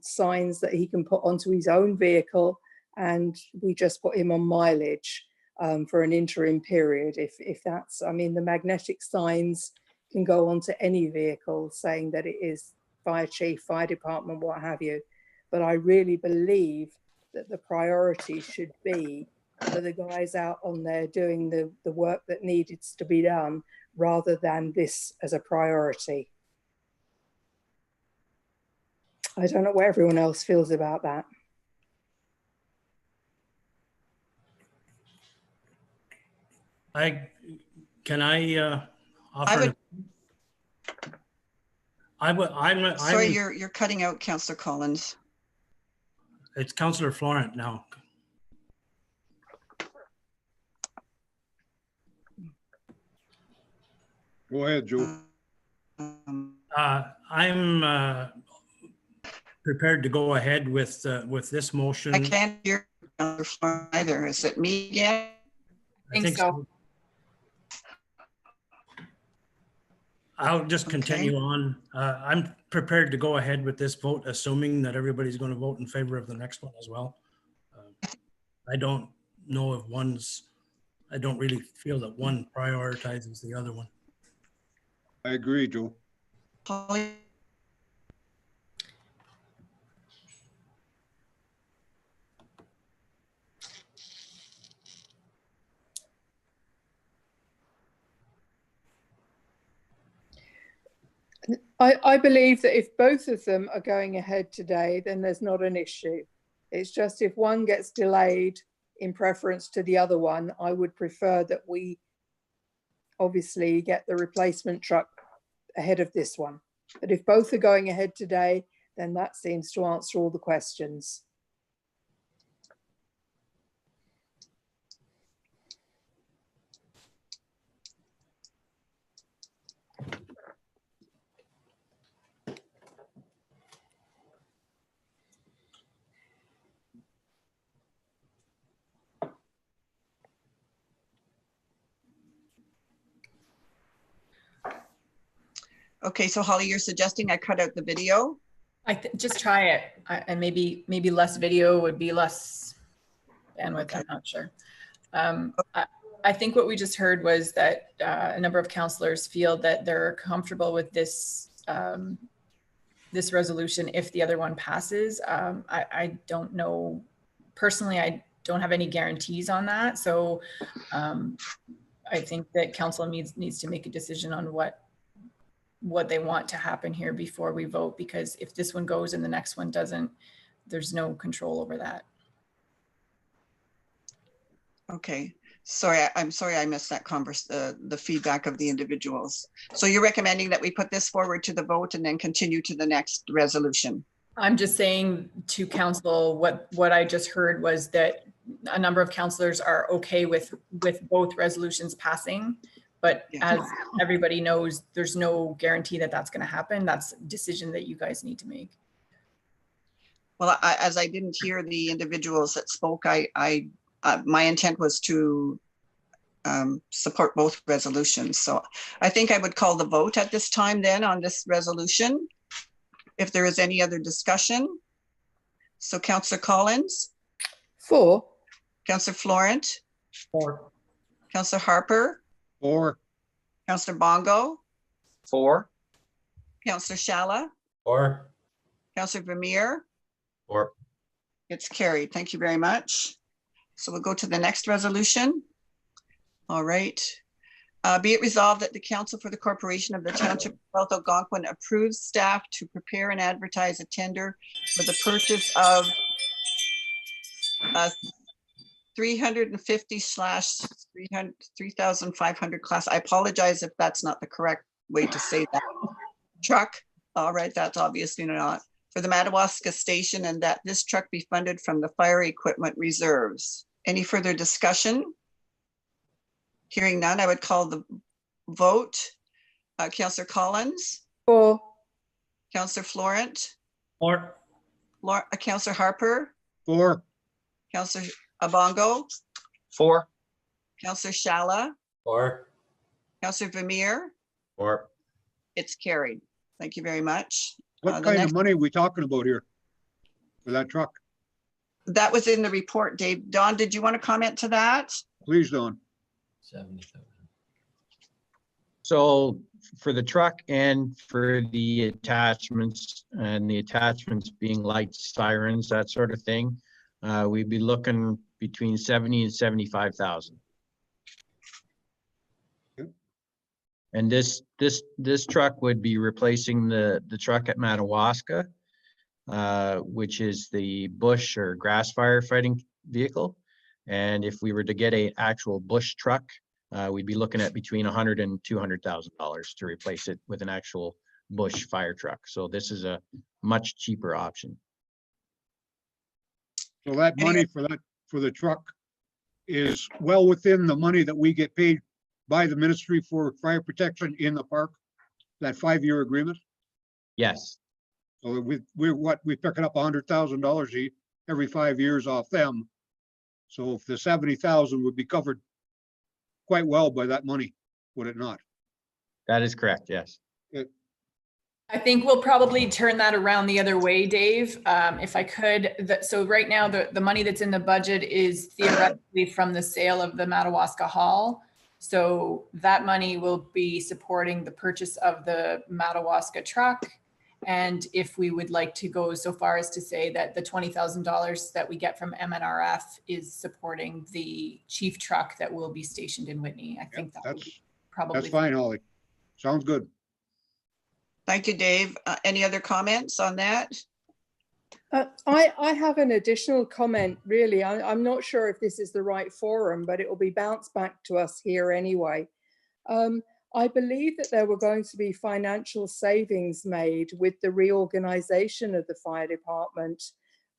signs that he can put onto his own vehicle, and we just put him on mileage for an interim period. If that's, I mean, the magnetic signs can go onto any vehicle saying that it is fire chief, fire department, what have you. But I really believe that the priority should be for the guys out on there doing the work that needs to be done, rather than this as a priority. I don't know what everyone else feels about that. Can I offer? Sorry, you're cutting out, Councillor Collins. It's Councillor Florent now. go ahead, Joe. I'm prepared to go ahead with this motion. I can't hear Councillor Florent either. Is it me again? I think so. I'll just continue on. I'm prepared to go ahead with this vote, assuming that everybody's going to vote in favor of the next one as well. I don't know if I don't really feel that one prioritizes the other one. I agree, Joe. Holly? I believe that if both of them are going ahead today, then there's not an issue. It's just if one gets delayed in preference to the other one, I would prefer that we obviously get the replacement truck ahead of this one. But if both are going ahead today, then that seems to answer all the questions. Okay, so Holly, you're suggesting I cut out the video? Just try it, and maybe less video would be less bandwidth. Okay. I'm not sure. I think what we just heard was that a number of councillors feel that they're comfortable with this this resolution if the other one passes. I don't know. Personally, I don't have any guarantees on that. So I think that council needs to make a decision on what they want to happen here before we vote, because if this one goes and the next one doesn't, there's no control over that. Okay, sorry, I'm sorry I missed that the feedback of the individuals. So you're recommending that we put this forward to the vote and then continue to the next resolution? I'm just saying to council, what I just heard was that a number of councillors are okay with both resolutions passing, but Yeah. as everybody knows, there's no guarantee that that's going to happen. That's a decision that you guys need to make. Well, as I didn't hear the individuals that spoke, my intent was to support both resolutions. So I think I would call the vote at this time then on this resolution, if there is any other discussion. So Councillor Collins? For. Councillor Florent? For. Councillor Harper? For. Councillor Bongo? For. Councillor Shala? Or, Councillor Vermeer? Or. It's carried. Thank you very much. So we'll go to the next resolution. All right. Be it resolved that the Council for the Corporation of the Township of South Algonquin approves staff to prepare and advertise a tender for the purchase of 350/3,500 class. I apologize if that's not the correct way to say that. Truck. All right, that's obviously not. For the Madawaska Station, and that this truck be funded from the fire equipment reserves. Any further discussion? Hearing none, I would call the vote. Councillor Collins? For. Councillor Florent? Or. Councillor Harper? For. Councillor Abongo? For. Councillor Shala? or, Councillor Vermeer? Or. It's carried. Thank you very much. What The kind of next- money are we talking about here for that truck? That was in the report, Dave. Don, did you want to comment to that? Please, Don. 70,000. So for the truck and for the attachments, and the attachments being lights, sirens, that sort of thing, we'd be looking between 70 and 75,000. Yep. And this truck would be replacing the truck at Madawaska, which is the bush or grass firefighting vehicle. And if we were to get an actual bush truck, we'd be looking at between $100,000 and $200,000 to replace it with an actual bush fire truck. So this is a much cheaper option. So that money for the truck is well within the money that we get paid by the Ministry for Fire Protection in the park, that 5-year agreement. Yes, So we're picking up $100,000 every 5 years off them. So if the 70,000 would be covered quite well by that money, would it not? that is correct. Yes. I think we'll probably turn that around the other way, Dave, if I could. So right now, the money that's in the budget is theoretically from the sale of the Madawaska Hall. So that money will be supporting the purchase of the Madawaska truck. And if we would like to go so far as to say that the $20,000 that we get from MNRF is supporting the chief truck that will be stationed in Whitney, I think that would be probably. That's fine, Holly. Sounds good. Thank you, Dave. Any other comments on that? I have an additional comment, really. I'm not sure if this is the right forum, but it will be bounced back to us here anyway. I believe that there were going to be financial savings made with the reorganization of the fire department.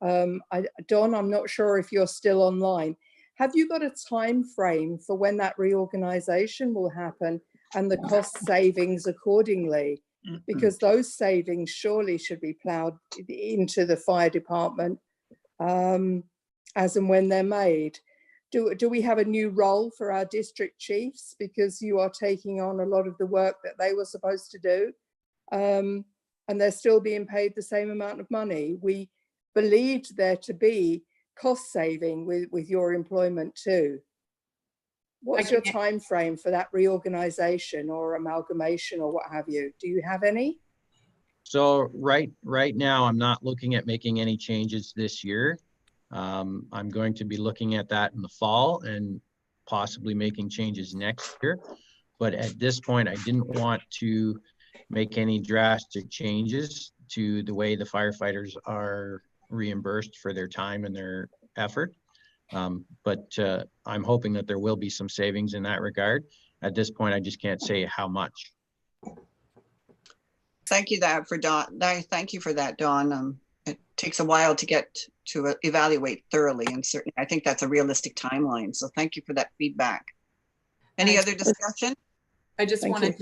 Don, I'm not sure if you're still online. Have you got a time frame for when that reorganization will happen and the cost savings accordingly? Because those savings surely should be ploughed into the fire department as and when they're made. Do we have a new role for our district chiefs because you are taking on a lot of the work that they were supposed to do, and they're still being paid the same amount of money? We believed there to be cost saving with your employment too. What's your time frame for that reorganization or amalgamation or what have you? Do you have any? So right now, I'm not looking at making any changes this year. I'm going to be looking at that in the fall and possibly making changes next year. But at this point, I didn't want to make any drastic changes to the way the firefighters are reimbursed for their time and their effort. But I'm hoping that there will be some savings in that regard. At this point, I just can't say how much. Thank you for Don. Thank you for that, Don. It takes a while to get to evaluate thoroughly, and certainly I think that's a realistic timeline. So thank you for that feedback. Any other discussion? I just wanted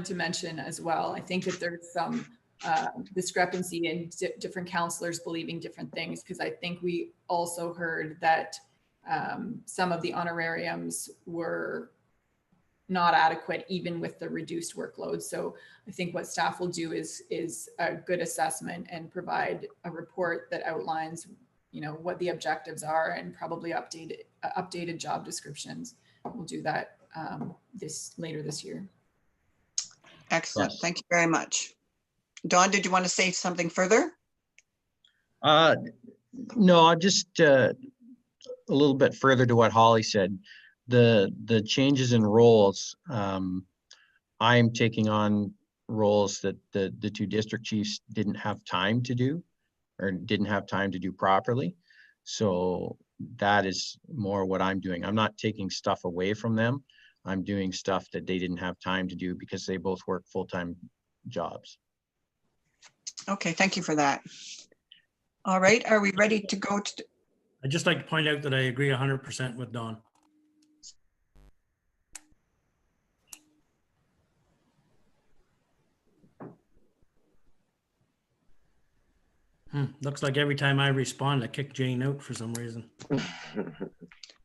to mention as well, I think that there's some discrepancy in different counselors believing different things, because I think we also heard that some of the honorariums were not adequate even with the reduced workload. So I think what staff will do is a good assessment and provide a report that outlines, you know, what the objectives are, and probably updated job descriptions. We'll do that later this year. Excellent. Yes. Thank you very much. Dawn, did you want to say something further? No, I'm just a little bit further to what Holly said. The changes in roles, I'm taking on roles that the two district chiefs didn't have time to do, or didn't have time to do properly. So that is more what I'm doing. I'm not taking stuff away from them. I'm doing stuff that they didn't have time to do because they both work full-time jobs. Okay, thank you for that. All right, are we ready to go to? I'd just like to point out that I agree 100% with Don. Looks like every time I respond, I kick Jane out for some reason.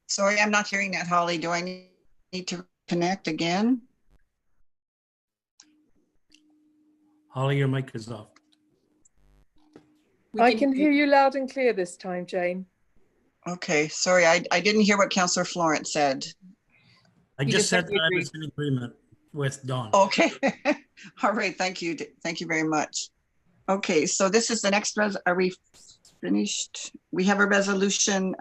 Sorry, I'm not hearing that, Holly. Do I need to connect again? Holly, your mic is off. I can hear you loud and clear this time, Jane. Okay, sorry, I didn't hear what Councillor Florence said. I just said that I was in agreement with Don. Okay, all right, thank you. Thank you very much. Okay, so this is the next are we finished? We have a resolution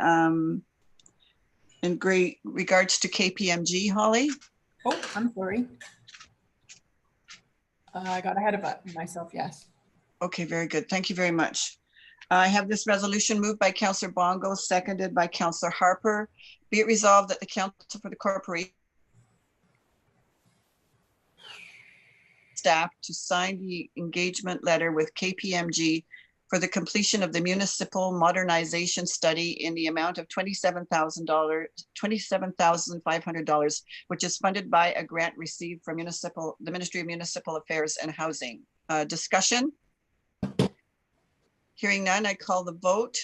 in great regards to KPMG, Holly. Oh, I'm sorry. I got ahead of myself, yes. Okay, very good. Thank you very much. I have this resolution moved by Councillor Bongo, seconded by Councillor Harper. Be it resolved that the Council for the Corporation staff to sign the engagement letter with KPMG for the completion of the municipal modernization study in the amount of $27,500, which is funded by a grant received from the Ministry of Municipal Affairs and Housing. Discussion? Hearing none, I call the vote.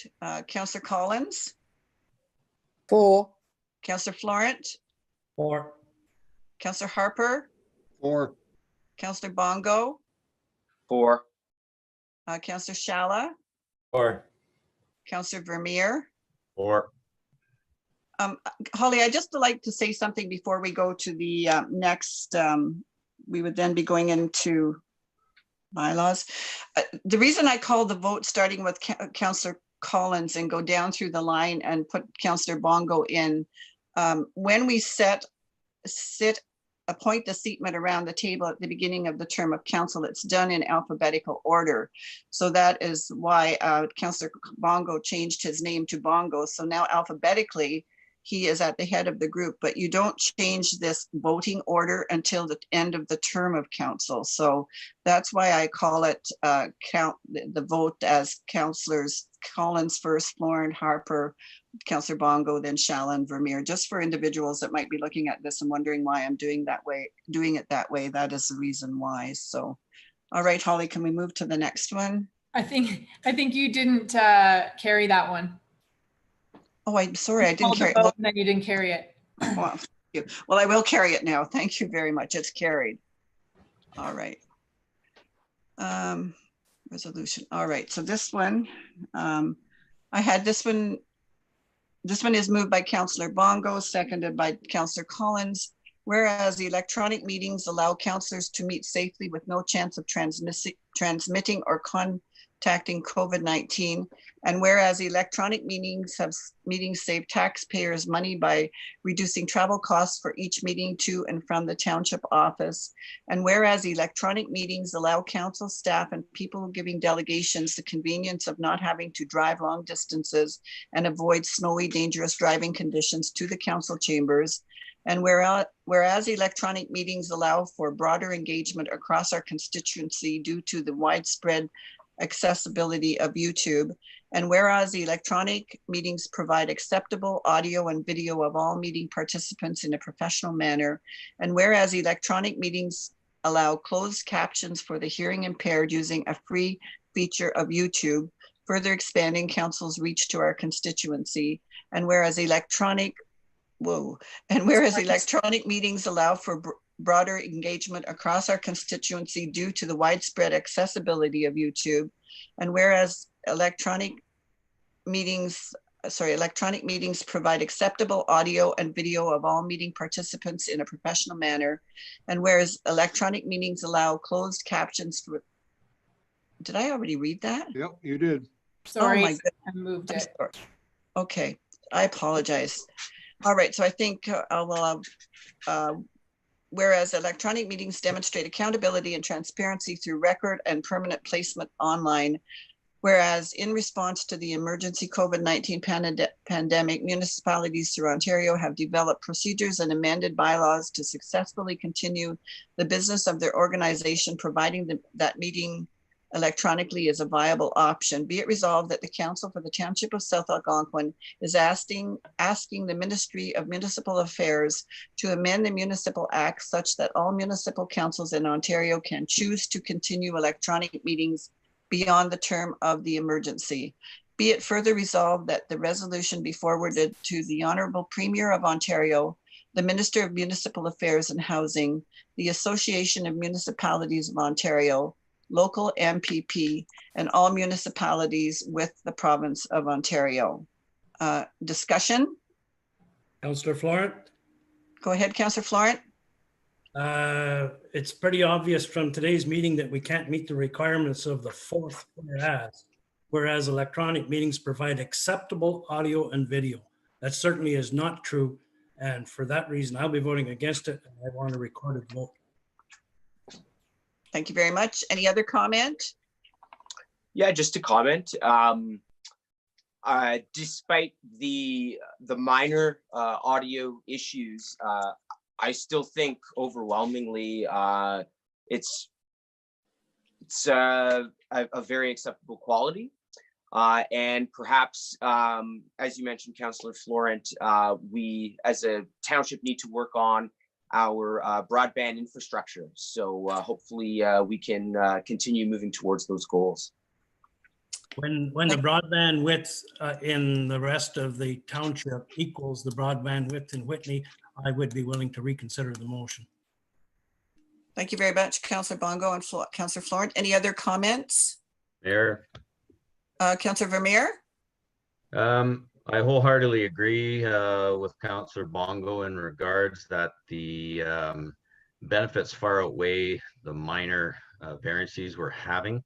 Councillor Collins? For. Councillor Florent? For. Councillor Harper? For. Councillor Bongo? For. Councillor Shala? For. Councillor Vermeer? Or Holly, I'd just like to say something before we go to the next. We would then be going into bylaws. The reason I call the vote starting with Councillor Collins and go down through the line and put Councillor Bongo in, when we appoint the seatmen around the table at the beginning of the term of council, it's done in alphabetical order. So that is why Councillor Bongo changed his name to Bongo. So now alphabetically, he is at the head of the group, but you don't change this voting order until the end of the term of council. So that's why I call it the vote as Councillors Collins first, Florent, Harper, Councillor Bongo, then Shalin, Vermeer, just for individuals that might be looking at this and wondering why I'm doing it that way. That is the reason why. So, all right, Holly, can we move to the next one? I think you didn't carry that one. Oh, I'm sorry, I didn't carry it. And then you didn't carry it. Well, I will carry it now. Thank you very much. It's carried. All right. Resolution. All right. So this one, I had this one This one is moved by Councillor Bongo, seconded by Councillor Collins. Whereas the electronic meetings allow councillors to meet safely with no chance of transmitting or contacting COVID-19. And whereas electronic meetings save taxpayers money by reducing travel costs for each meeting to and from the township office. And whereas electronic meetings allow council staff and people giving delegations the convenience of not having to drive long distances and avoid snowy, dangerous driving conditions to the council chambers. And whereas electronic meetings allow for broader engagement across our constituency due to the widespread accessibility of YouTube. And whereas the electronic meetings provide acceptable audio and video of all meeting participants in a professional manner. And whereas electronic meetings allow closed captions for the hearing impaired using a free feature of YouTube, further expanding council's reach to our constituency. And whereas electronic meetings allow for broader engagement across our constituency due to the widespread accessibility of YouTube. And whereas electronic meetings provide acceptable audio and video of all meeting participants in a professional manner. And whereas electronic meetings allow closed captions for, did I already read that? Yep, you did. Sorry, my goodness. I moved it. Okay, I apologize. All right, so I think whereas electronic meetings demonstrate accountability and transparency through record and permanent placement online, whereas in response to the emergency COVID-19 pandemic, municipalities through Ontario have developed procedures and amended bylaws to successfully continue the business of their organization, providing that meeting electronically is a viable option. Be it resolved that the Council for the Township of South Algonquin is asking the Ministry of Municipal Affairs to amend the Municipal Act such that all municipal councils in Ontario can choose to continue electronic meetings beyond the term of the emergency. Be it further resolved that the resolution be forwarded to the Honourable Premier of Ontario, the Minister of Municipal Affairs and Housing, the Association of Municipalities of Ontario, local MPP, and all municipalities with the province of Ontario. Discussion? Councillor Florent? Go ahead, Councillor Florent. It's pretty obvious from today's meeting that we can't meet the requirements of the fourth whereas electronic meetings provide acceptable audio and video. That certainly is not true. And for that reason, I'll be voting against it. And I want a recorded vote. Thank you very much. Any other comment? Yeah, just to comment. Despite the minor audio issues, I still think overwhelmingly it's a very acceptable quality. And perhaps, as you mentioned, Councillor Florent, we as a township need to work on our broadband infrastructure. So hopefully we can continue moving towards those goals. When the broadband width in the rest of the township equals the broadband width in Whitney, I would be willing to reconsider the motion. Thank you very much, Councillor Bongo and Councillor Florent. Any other comments? Mayor. Councillor Vermeer? I wholeheartedly agree with Councillor Bongo in regards that the benefits far outweigh the minor variances we're having.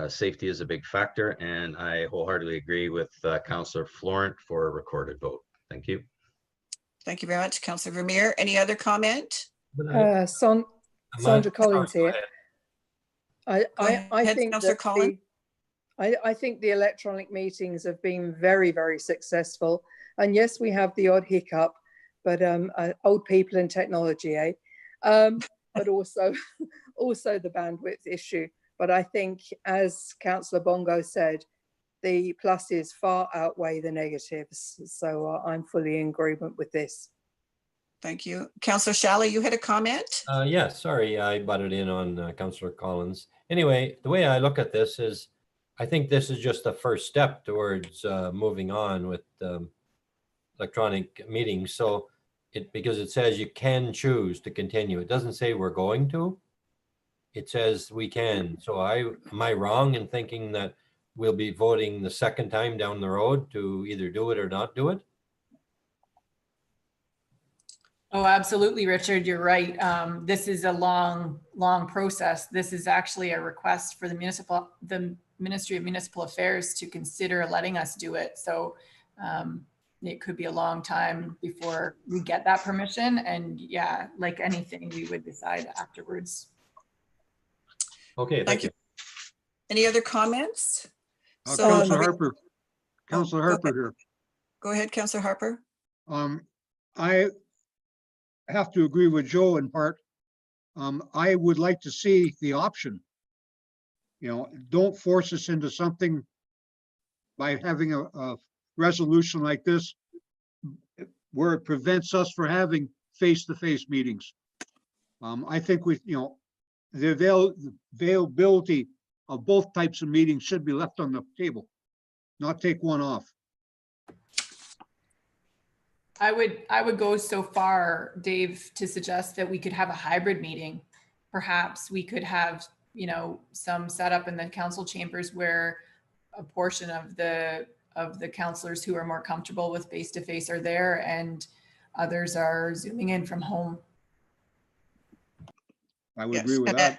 Safety is a big factor, and I wholeheartedly agree with Councillor Florent for a recorded vote. Thank you. Thank you very much, Councillor Vermeer. Any other comment? Sandra Collins here. I think Councillor Collins. I think the electronic meetings have been very, very successful. And yes, we have the odd hiccup, but old people in technology, eh? But also the bandwidth issue. But I think, as Councillor Bongo said, the pluses far outweigh the negatives. So I'm fully in agreement with this. Thank you. Councillor Shalley, you had a comment? Yeah, sorry, I butted in on Councillor Collins. Anyway, the way I look at this is, I think this is just the first step towards moving on with electronic meetings. So because it says you can choose to continue. It doesn't say we're going to. It says we can. So am I wrong in thinking that we'll be voting the second time down the road to either do it or not do it? Oh, absolutely, Richard, you're right. This is a long process. This is actually a request for the Ministry of Municipal Affairs to consider letting us do it. So it could be a long time before we get that permission. And yeah, like anything, we would decide afterwards. Okay, thank you. Any other comments? Councillor Harper, Oh, Councillor Harper here. Go ahead, Councillor Harper. I have to agree with Joe in part. I would like to see the option. Don't force us into something by having a resolution like this where it prevents us from having face-to-face meetings. I think the availability of both types of meetings should be left on the table, not take one off. I would go so far, Dave, to suggest that we could have a hybrid meeting. Perhaps we could have, some setup in the council chambers where a portion of the councillors who are more comfortable with face-to-face are there and others are zooming in from home. I would agree with that.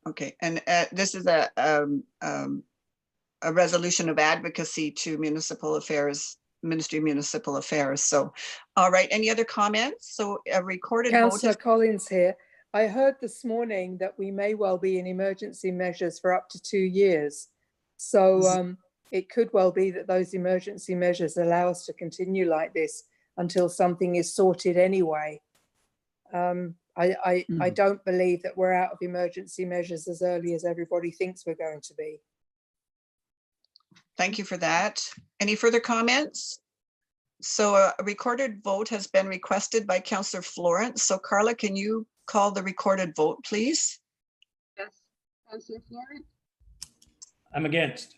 Okay, and this is a resolution of advocacy to municipal affairs, Ministry of Municipal Affairs. So, all right, any other comments? So a recorded vote. Councillor Collins here. I heard this morning that we may well be in emergency measures for up to 2 years. So it could well be that those emergency measures allow us to continue like this until something is sorted anyway. I don't believe that we're out of emergency measures as early as everybody thinks we're going to be. Thank you for that. Any further comments? So a recorded vote has been requested by Councillor Florence. So Carla, can you call the recorded vote, please? Yes. Councillor Florence, I'm against.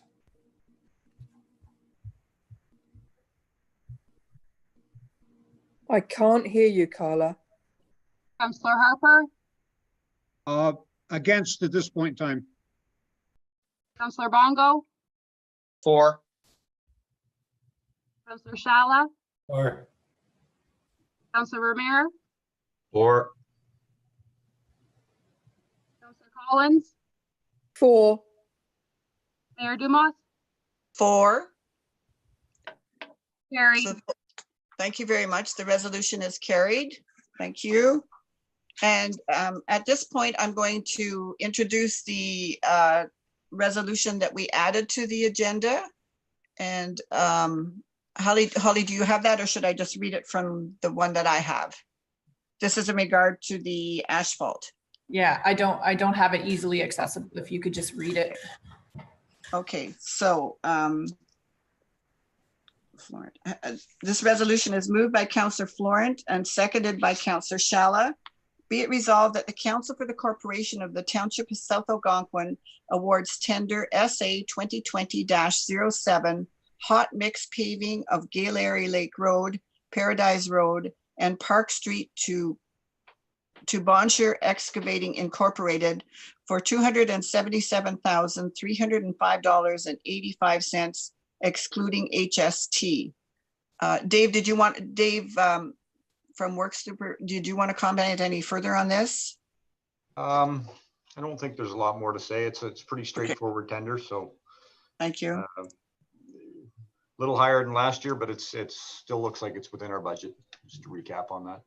I can't hear you, Carla. Councillor Harper, Against at this point in time. Councillor Bongo, For. Councillor Shala, Or Councillor Vermeer, Or Councillor Collins, For. Mayor Dumas, For. carried. So, thank you very much. The resolution is carried. Thank you. And at this point, I'm going to introduce the resolution that we added to the agenda. And Holly, do you have that, or should I just read it from the one that I have? This is in regard to the asphalt. Yeah, I don't have it easily accessible. If you could just read it. Okay, so Florent, this resolution is moved by Councillor Florent and seconded by Councillor Shala. Be it resolved that the Council for the Corporation of the Township of South Algonquin awards tender SA 2020-07 hot mix paving of Gay Lake Road, Paradise Road, and Park Street to Bonshire Excavating Incorporated for $277,305.85, excluding HST. Dave, from Work Super, did you want to comment any further on this? I don't think there's a lot more to say. It's pretty straightforward tender, so. Thank you. Little higher than last year, but it still looks like it's within our budget. Just to recap on that.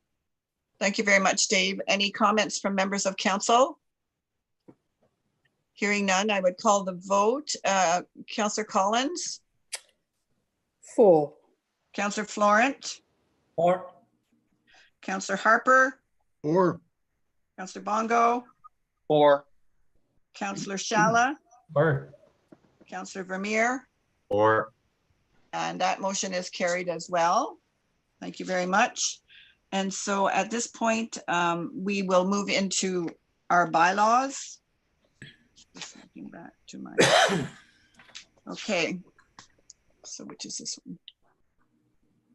Thank you very much, Dave. Any comments from members of council? Hearing none, I would call the vote. Councillor Collins? For. Councillor Florent? Or Councillor Harper? Or Councillor Bongo? For. Councillor Shala? or Councillor Vermeer? Or And that motion is carried as well. Thank you very much. And so at this point, we will move into our bylaws. Just looking back to my, okay. So which is this one?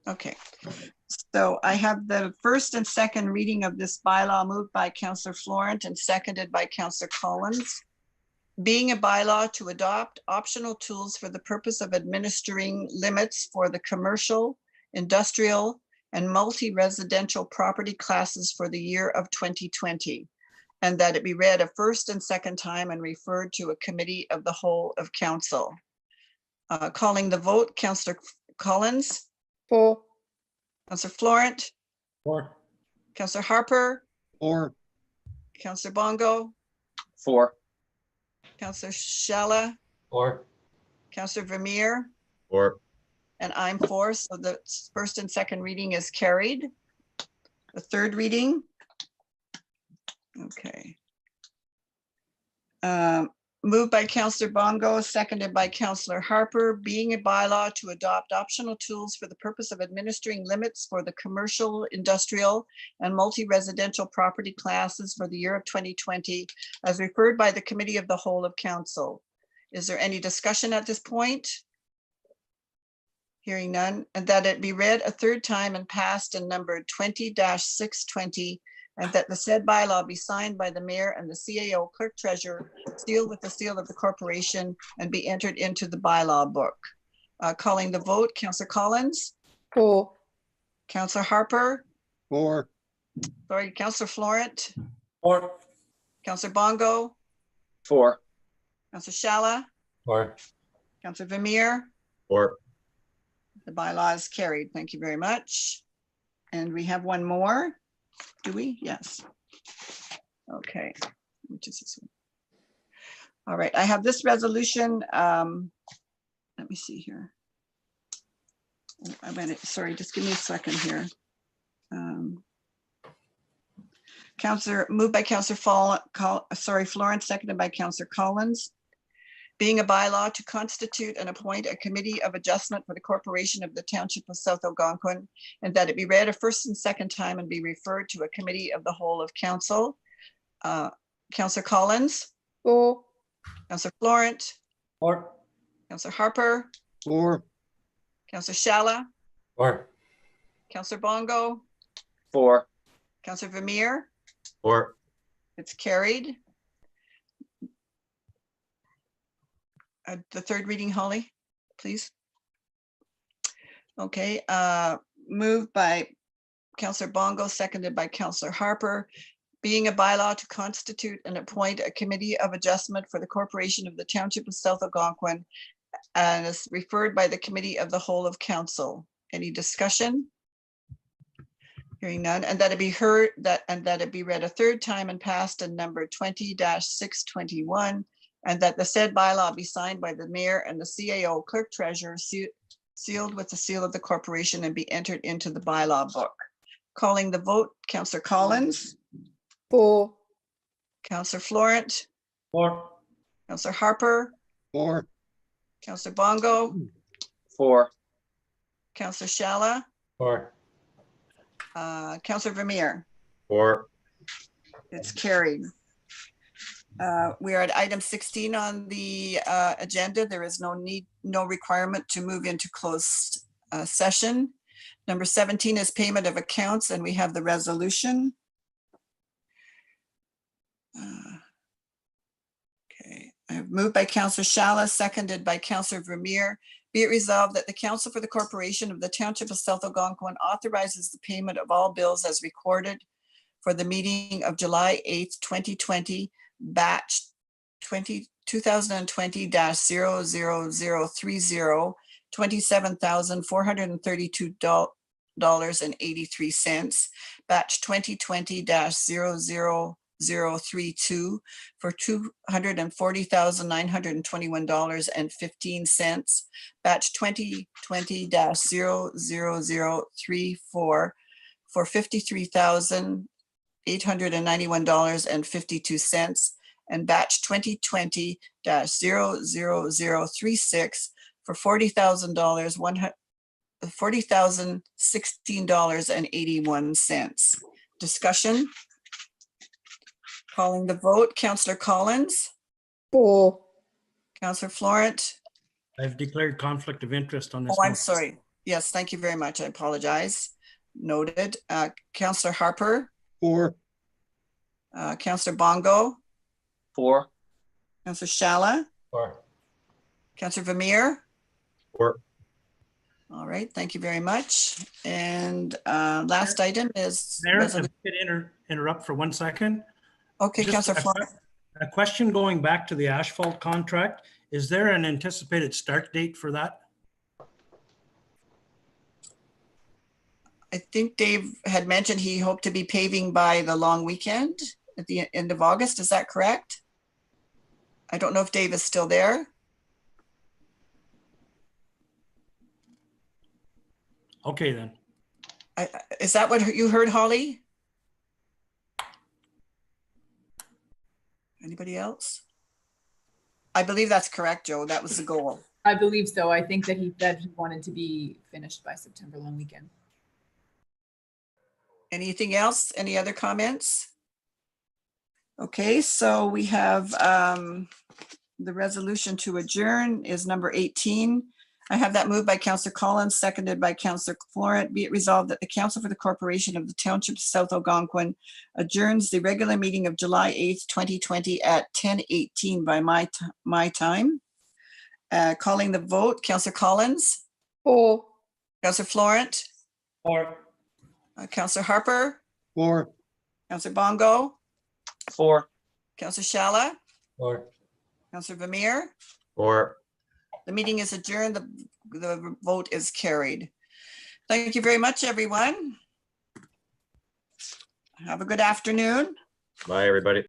Okay. So I have the first and second reading of this bylaw moved by Councillor Florent and seconded by Councillor Collins. Being a bylaw to adopt optional tools for the purpose of administering limits for the commercial, industrial, and multi-residential property classes for the year of 2020, and that it be read a first and second time and referred to a committee of the whole of council. Calling the vote, Councillor Collins, For. Councillor Florent, For. Councillor Harper, or, Councillor Bongo, For. Councillor Shella, Or. Councillor Vermeer, Or, and I'm for, so the first and second reading is carried. The third reading. Okay. Moved by Councillor Bongo, seconded by Councillor Harper, being a bylaw to adopt optional tools for the purpose of administering limits for the commercial, industrial, and multi-residential property classes for the year of 2020, as referred by the Committee of the Whole of Council. Is there any discussion at this point? Hearing none, and that it be read a third time and passed and numbered 20-620, and that the said bylaw be signed by the mayor and the CAO clerk treasurer, sealed with the seal of the corporation, and be entered into the bylaw book. Calling the vote, Councillor Collins, For. Councillor Harper, or, sorry, Councillor Florent, For. Councillor Bongo, For. Councillor Shalla, Or. Councillor Vermeer. or, The bylaw is carried. Thank you very much. And we have one more. Do we? Yes. Okay. Which is this one? All right. I have this resolution. Let me see here. I read it. Sorry, just give me a second here. Moved by Councillor Florent, seconded by Councillor Collins. Being a bylaw to constitute and appoint a committee of adjustment for the corporation of the Township of South Algonquin, and that it be read a first and second time and be referred to a committee of the whole of council. Councillor Collins, For. Councillor Florent, For. Councillor Harper, or, Councillor Shalla, Or. Councillor Bongo, For. Councillor Vermeer. or, It's carried. The third reading, Holly, please. Okay, moved by Councillor Bongo, seconded by Councillor Harper. Being a bylaw to constitute and appoint a committee of adjustment for the corporation of the Township of South Algonquin, and is referred by the Committee of the Whole of Council. Any discussion? Hearing none, and that it be heard and that it be read a third time and passed and numbered 20-621. And that the said bylaw be signed by the mayor and the CAO clerk treasurer, sealed with the seal of the corporation, and be entered into the bylaw book. Calling the vote, Councillor Collins, For. Councillor Florent, For. Councillor Harper, or, Councillor Bongo, For. Councillor Shalla, Or. Councillor Vermeer. or, It's carried. We are at item 16 on the agenda. There is no requirement to move into closed session. Number 17 is payment of accounts, and we have the resolution. Okay, I have moved by Councillor Shalla, seconded by Councillor Vermeer. Be it resolved that the Council for the Corporation of the Township of South Algonquin authorizes the payment of all bills as recorded for the meeting of July 8th, 2020, batch 2020-00030, $27,432.83, batch 2020-00032 for $240,921.15, batch 2020-00034 for $53,891.52, and batch 2020-00036 for $40,016.81. Discussion. Calling the vote, Councillor Collins, For. Councillor Florent. I've declared conflict of interest on this. Oh, I'm motion. sorry. Yes, thank you very much. I apologize. Noted. Councillor Harper, or, Councillor Bongo, For. Councillor Shalla, Or. Councillor Vermeer. or, All right, thank you very much. And last item is. Mayor, if I resolu- could interrupt for 1 second. Okay, Just Councillor Florent. a question going back to the asphalt contract. Is there an anticipated start date for that? I think Dave had mentioned he hoped to be paving by the long weekend at the end of August. Is that correct? I don't know if Dave is still there. Okay, then. Is that what you heard, Holly? Anybody else? I believe that's correct, Joe. That was the goal. I believe so. I think that he said he wanted to be finished by September long weekend. Anything else? Any other comments? Okay, so we have the resolution to adjourn is number 18. I have that moved by Councillor Collins, seconded by Councillor Florent. Be it resolved that the Council for the Corporation of the Township of South Algonquin adjourns the regular meeting of July 8th, 2020 at 10:18 by my time. Calling the vote, Councillor Collins, Or Councillor Florent, Or Councillor Harper, Or Councillor Bongo, 4. Councillor Shala, Or Councillor Vermeer. Or The meeting is adjourned. The vote is carried. Thank you very much, everyone. Have a good afternoon. bye, everybody.